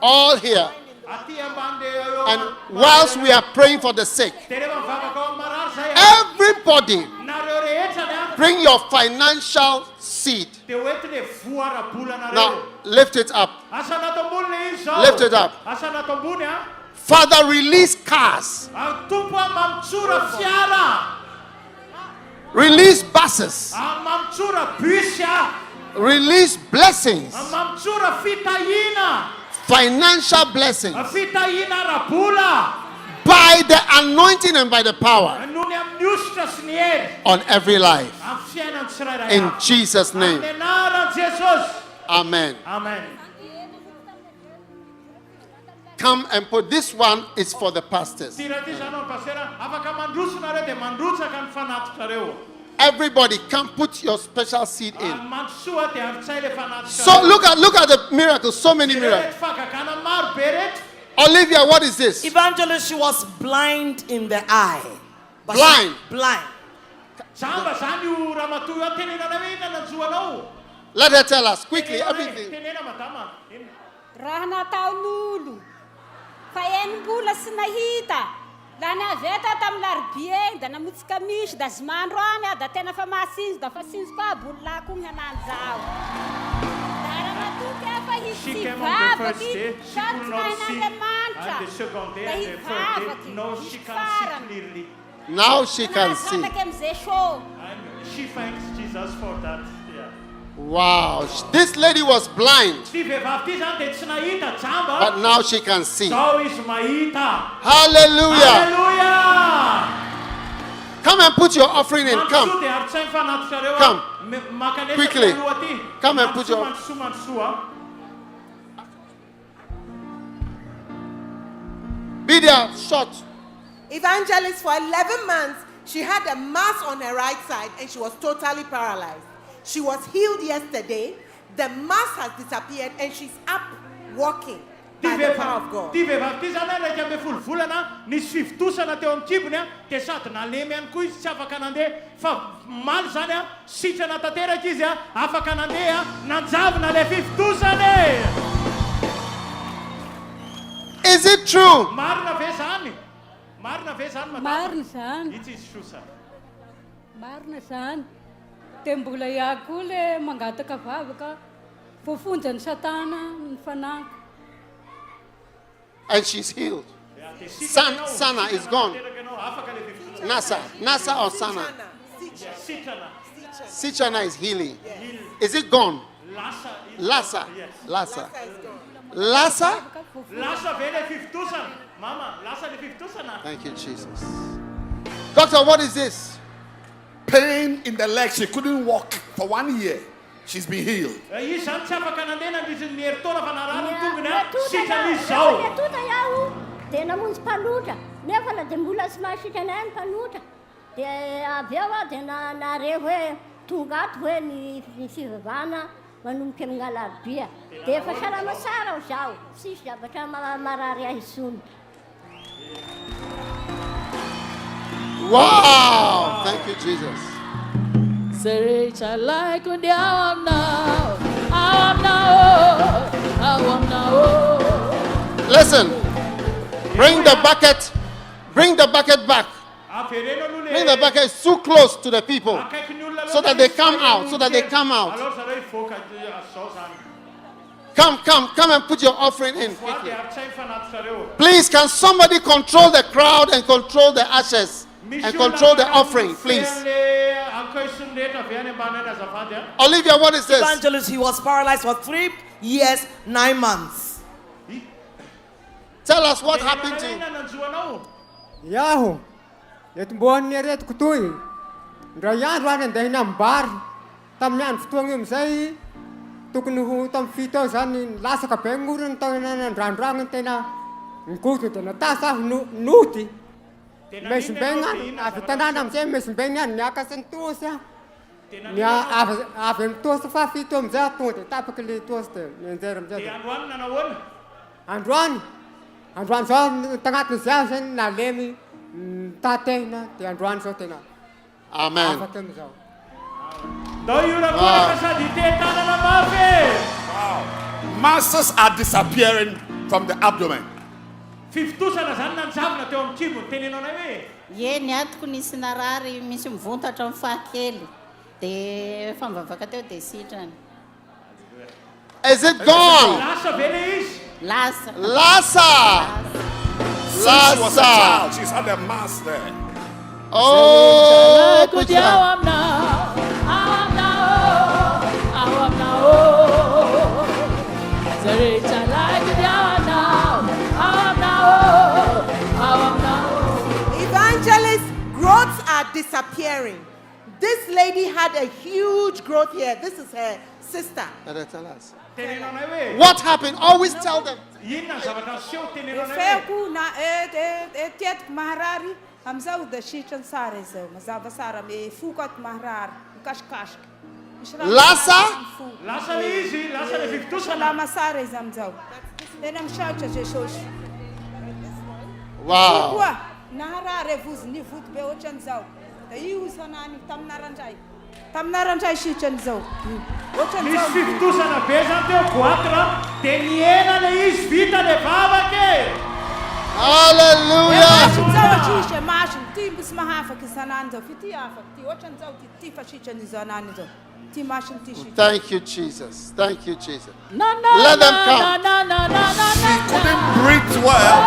[SPEAKER 1] all here.
[SPEAKER 2] Atia bande.
[SPEAKER 1] And whilst we are praying for the sick,
[SPEAKER 2] Tereva fava ko marar saya.
[SPEAKER 1] everybody
[SPEAKER 2] Na rehetra na.
[SPEAKER 1] bring your financial seed.
[SPEAKER 2] Te wete de fuara pula na
[SPEAKER 1] Now, lift it up.
[SPEAKER 2] Asanato bunleis.
[SPEAKER 1] Lift it up.
[SPEAKER 2] Asanato bunya.
[SPEAKER 1] Father, release cars,
[SPEAKER 2] Tumpa mamtsura fiara.
[SPEAKER 1] release buses,
[SPEAKER 2] Mamtsura pisha.
[SPEAKER 1] release blessings,
[SPEAKER 2] Mamtsura fitayina.
[SPEAKER 1] financial blessings
[SPEAKER 2] Fitayina rapula.
[SPEAKER 1] by the anointing and by the power
[SPEAKER 2] Nunia mnustas nier.
[SPEAKER 1] on every life.
[SPEAKER 2] Afshenan srera.
[SPEAKER 1] In Jesus' name.
[SPEAKER 2] Nara Jesus.
[SPEAKER 1] Amen.
[SPEAKER 2] Amen.
[SPEAKER 1] Come and put this one is for the pastors.
[SPEAKER 2] Tirati sanon pasera. Avaka mandrusu na rete mandrusa kan fanat kareo.
[SPEAKER 1] Everybody, come put your special seed in.
[SPEAKER 2] Mansua te avtsele fanat.
[SPEAKER 1] So look at the miracles. So many miracles.
[SPEAKER 2] Faka kana mar beret.
[SPEAKER 1] Olivia, what is this?
[SPEAKER 4] Evangelist, she was blind in the eye. But
[SPEAKER 1] Blind?
[SPEAKER 4] Blind.
[SPEAKER 2] Samba sanyu ramatu ya tenena na vina na zuano.
[SPEAKER 1] Let her tell us quickly everything.
[SPEAKER 2] Tenena matama.
[SPEAKER 6] Rahana taunulu. Faen bula sinahita. Lana veta tam larbie da namuts kamish da zman rana da tena famasins da fasins pa bulla kum hananzao. Dara matuke fa
[SPEAKER 2] She
[SPEAKER 6] hisi
[SPEAKER 2] came on the
[SPEAKER 6] baba
[SPEAKER 2] first day. She could not see. And the second day and the third day. No, she can see clearly.
[SPEAKER 1] Now she can see.
[SPEAKER 2] And she thanks Jesus for that. Yeah.
[SPEAKER 1] Wow. This lady was blind, but now she can see.
[SPEAKER 2] So is Maita.
[SPEAKER 1] Hallelujah.
[SPEAKER 2] Hallelujah.
[SPEAKER 1] Come and put your offering in. Come. Come. Quickly. Come and put your. Be there, short.
[SPEAKER 7] Evangelist, for 11 months, she had a mass on her right side and she was totally paralyzed. She was healed yesterday. The mass has disappeared and she's up walking by the power of God.
[SPEAKER 1] Is it true?
[SPEAKER 8] Marnasan.
[SPEAKER 2] It is true, sir.
[SPEAKER 8] Marnasan. Tembula yakule mangata kavavaka. Fufunjan satana fana.
[SPEAKER 1] And she's healed. Sana is gone. Nasa or Sana? Sichana is healing. Is it gone? Lassa.
[SPEAKER 2] Lassa vele 50,000. Mama, Lassa de 50,000.
[SPEAKER 1] Thank you, Jesus. Doctor, what is this?
[SPEAKER 3] Pain in the leg. She couldn't walk for 1 year. She's been healed.
[SPEAKER 5] Tena mund palutra. Nefa la de mbola tsy mahasitrana ny palutra. De avy eo a de nare hoe tonga ato hoe ny fivavahana manomboka amin'ny alarobia. De efa salama tsara ho zao. Tsisy zavatra marary ahy intsony.
[SPEAKER 1] Wow! Thank you, Jesus.
[SPEAKER 8] Serecha like on the awam now.
[SPEAKER 1] Listen. Bring the bucket. Bring the bucket back. Bring the bucket. It's too close to the people. So that they come out. So that they come out. Come and put your offering in.
[SPEAKER 2] Voa dia tsy fanatosareo.
[SPEAKER 1] Please, can somebody control the crowd and control the ashes and control the offering, please? Olivia, what is this?
[SPEAKER 4] Evangelist, he was paralyzed for 3 years, 9 months.
[SPEAKER 1] Tell us what happened to you.
[SPEAKER 9] Yaho, yet born near it Kutui. Drayan ran and then bar. Tamyan Ftung say, took no Tom Fitos and Lasaka Pengur and Tonan and Randrang and Tena, and Kutu and Tasa Nuti. Miss Bengan, after Tanam, say Miss Bengan, Yakas and Tosa. Yeah, I've been toast of Fitum that to the typically toasted and there and run. And run so Tangat and Nalemi Tatena, and run so Tena.
[SPEAKER 1] Amen.
[SPEAKER 3] Masses are disappearing from the abdomen.
[SPEAKER 10] Ye niatoko nisy narary misy mivontatra amin'ny fakely dia famvavaka teo dia sitrany.
[SPEAKER 1] Is it gone?
[SPEAKER 10] Lasa.
[SPEAKER 3] Since she was a child, she's had a mass there.
[SPEAKER 1] Oh,
[SPEAKER 8] Good I'm now. Soratra like good I'm now.
[SPEAKER 7] Evangelist, growths are disappearing. This lady had a huge growth here. This is her sister.
[SPEAKER 1] tell us. What happened? Always tell them.
[SPEAKER 11] Feku na tiet maharari amzau da shichan sare zau mazava sara me fukat maharar kashkash.
[SPEAKER 1] Lasa
[SPEAKER 2] easy, Lasa le 50
[SPEAKER 11] Sala masare zamzau. Denam shacha jeshosh.
[SPEAKER 1] Wow.
[SPEAKER 11] Kokoa naharare vuz ni vut be ochan zau. Da Ihosy tamnaranjai. Tamnaranjai shichan zau.
[SPEAKER 2] Misy fivitosana be zany teo 4 dia niena le izy vita levava ke.
[SPEAKER 1] Hallelujah. Thank you, Jesus. Thank you, Jesus. Let them come.
[SPEAKER 3] She couldn't breathe well.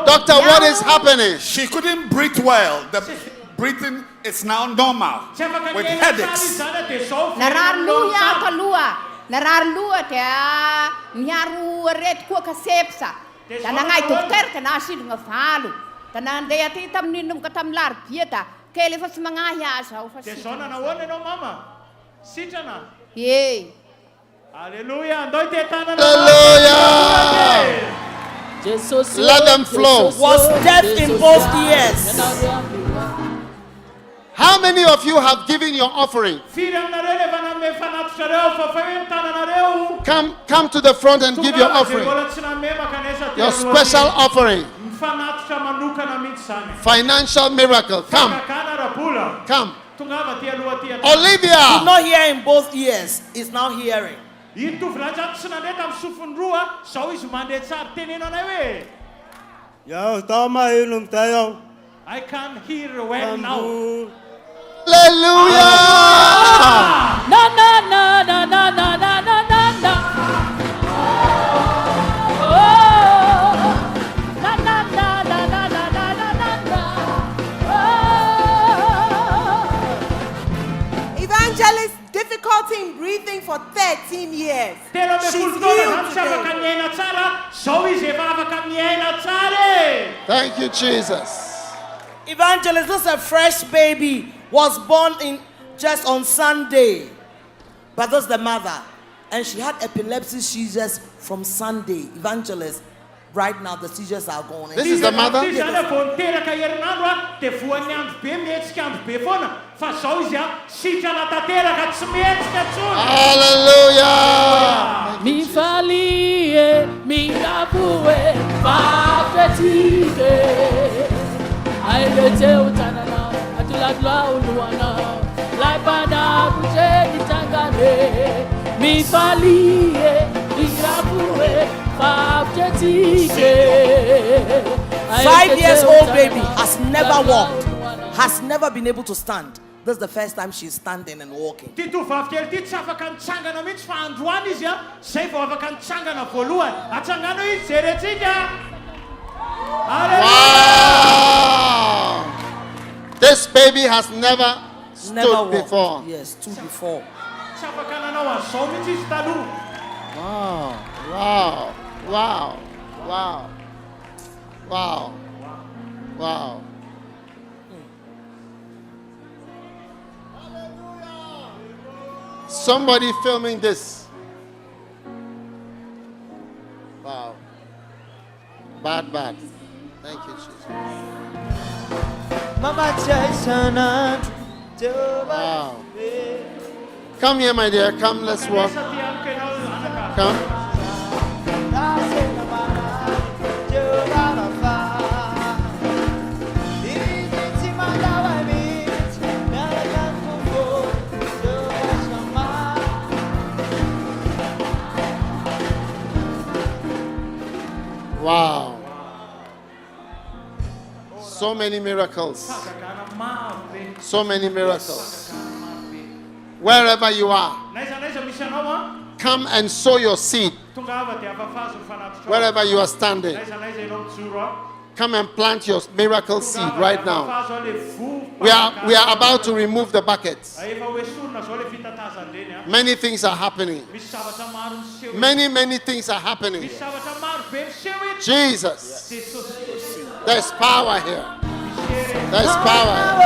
[SPEAKER 1] Doctor, what is happening?
[SPEAKER 3] She couldn't breathe well. The breathing is now normal with headaches.
[SPEAKER 6] Nararlua kalua. Nararlua dia miaru red ko kasepsa. Tanangai dokter kana silunga falu. Tanandeya ti tamninum katamlar pieta. Kele fas mangaya sa fas.
[SPEAKER 2] Tesona na wone no mama. Sitana.
[SPEAKER 6] Yay.
[SPEAKER 2] Hallelujah. Ndoi te tana.
[SPEAKER 1] Hallelujah. Let them flow.
[SPEAKER 4] Was deaf in both ears.
[SPEAKER 1] How many of you have given your offering? Come to the front and give your offering. Your special offering. Financial miracle. Come. Olivia.
[SPEAKER 4] Did not hear in both ears. Is now hearing.
[SPEAKER 2] I can hear well now.
[SPEAKER 1] Hallelujah!
[SPEAKER 8] Na na na na na na na na na na. Oh, na na na na na na na na na.
[SPEAKER 7] Oh. Evangelist, difficulty in breathing for 13 years. She's healed today.
[SPEAKER 1] Thank you, Jesus.
[SPEAKER 4] Evangelist, this is a fresh baby, was born just on Sunday. But that's the mother. And she had epilepsy seizures from Sunday. Evangelist, right now the seizures are gone.
[SPEAKER 1] This is the mother? Hallelujah.
[SPEAKER 8] Mi falie, mi rapue, fatete. I let you tanana, atula uluana, laibana buje itangane. Mi falie, mi rapue, fatete. I
[SPEAKER 4] 5-year-old baby has never walked, has never been able to stand. This is the first time she's standing and walking.
[SPEAKER 1] Wow! This baby has never stood before.
[SPEAKER 4] Yes, stood before.
[SPEAKER 1] Wow! Wow! Wow! Wow! Wow! Wow! Somebody filming this. Wow. Bad. Thank you, Jesus. Wow. Come here, my dear. Come, let's walk. Come. Wow. So many miracles. So many miracles. Wherever you are, come and sow your seed. Wherever you are standing, come and plant your miracle seed right now. We are about to remove the buckets. Many things are happening. Many things are happening. Jesus. There's power here. There's power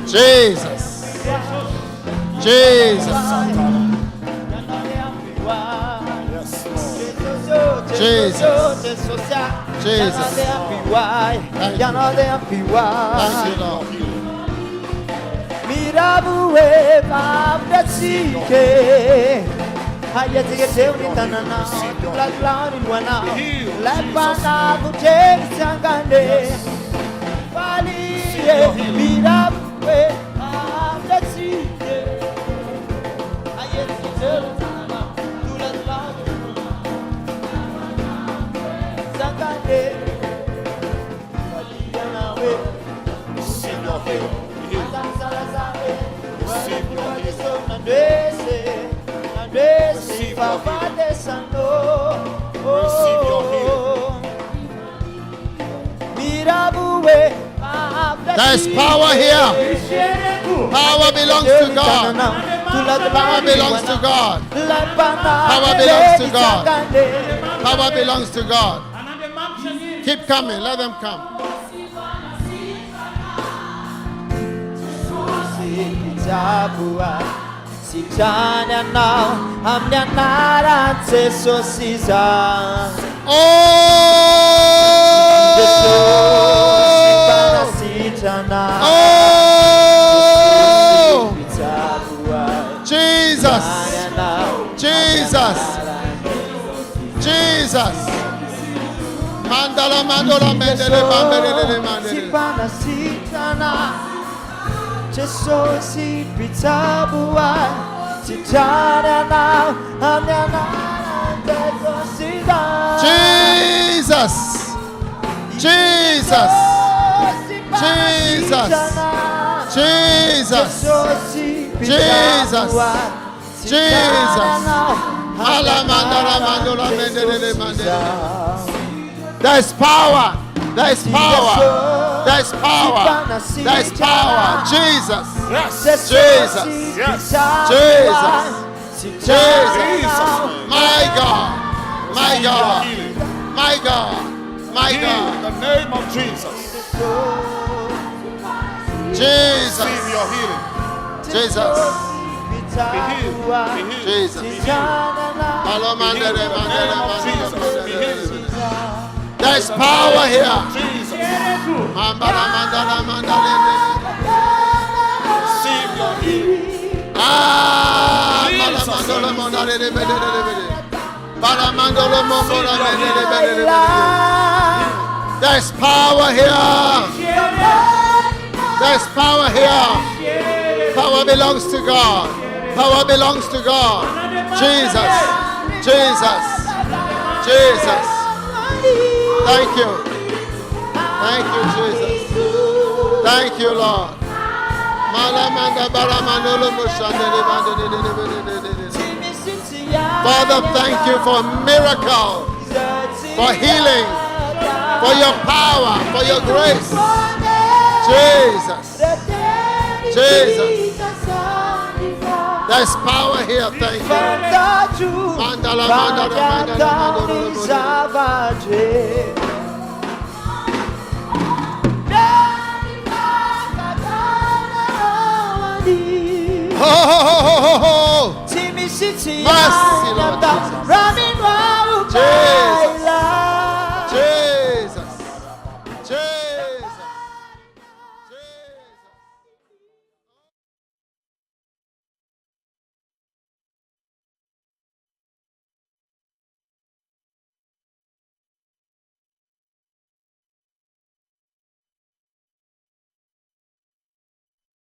[SPEAKER 1] Jesus. Jesus. Jesus. Jesus. Thank you, Lord. There's power here. Power belongs to God. Power belongs to God. Power belongs to God. Power belongs to God. Keep coming. Let them come. Jesus. Jesus. Jesus. Mandala mandala mendele mendele mendele. Jesus. Jesus. Jesus. Jesus. Jesus. Jesus. There's power. There's power. There's power. There's power. Jesus. Yes. Jesus. Yes. Jesus. Jesus. My God. My God. My God. My God.
[SPEAKER 3] In the name of Jesus.
[SPEAKER 1] Jesus.
[SPEAKER 3] Receive your healing.
[SPEAKER 1] Jesus.
[SPEAKER 3] Be healed. Be healed.
[SPEAKER 1] Jesus.
[SPEAKER 3] Be healed. Be healed.
[SPEAKER 1] There's power here.
[SPEAKER 3] Receive your healing.
[SPEAKER 1] Ah, there's power here. There's power here. Power belongs to God. Power belongs to God. Jesus. Jesus. Jesus. Thank you. Thank you, Jesus. Thank you, Lord. Father, thank you for miracle, for healing, for your power, for your grace. Jesus. Jesus. There's power here, thank you. Mercy.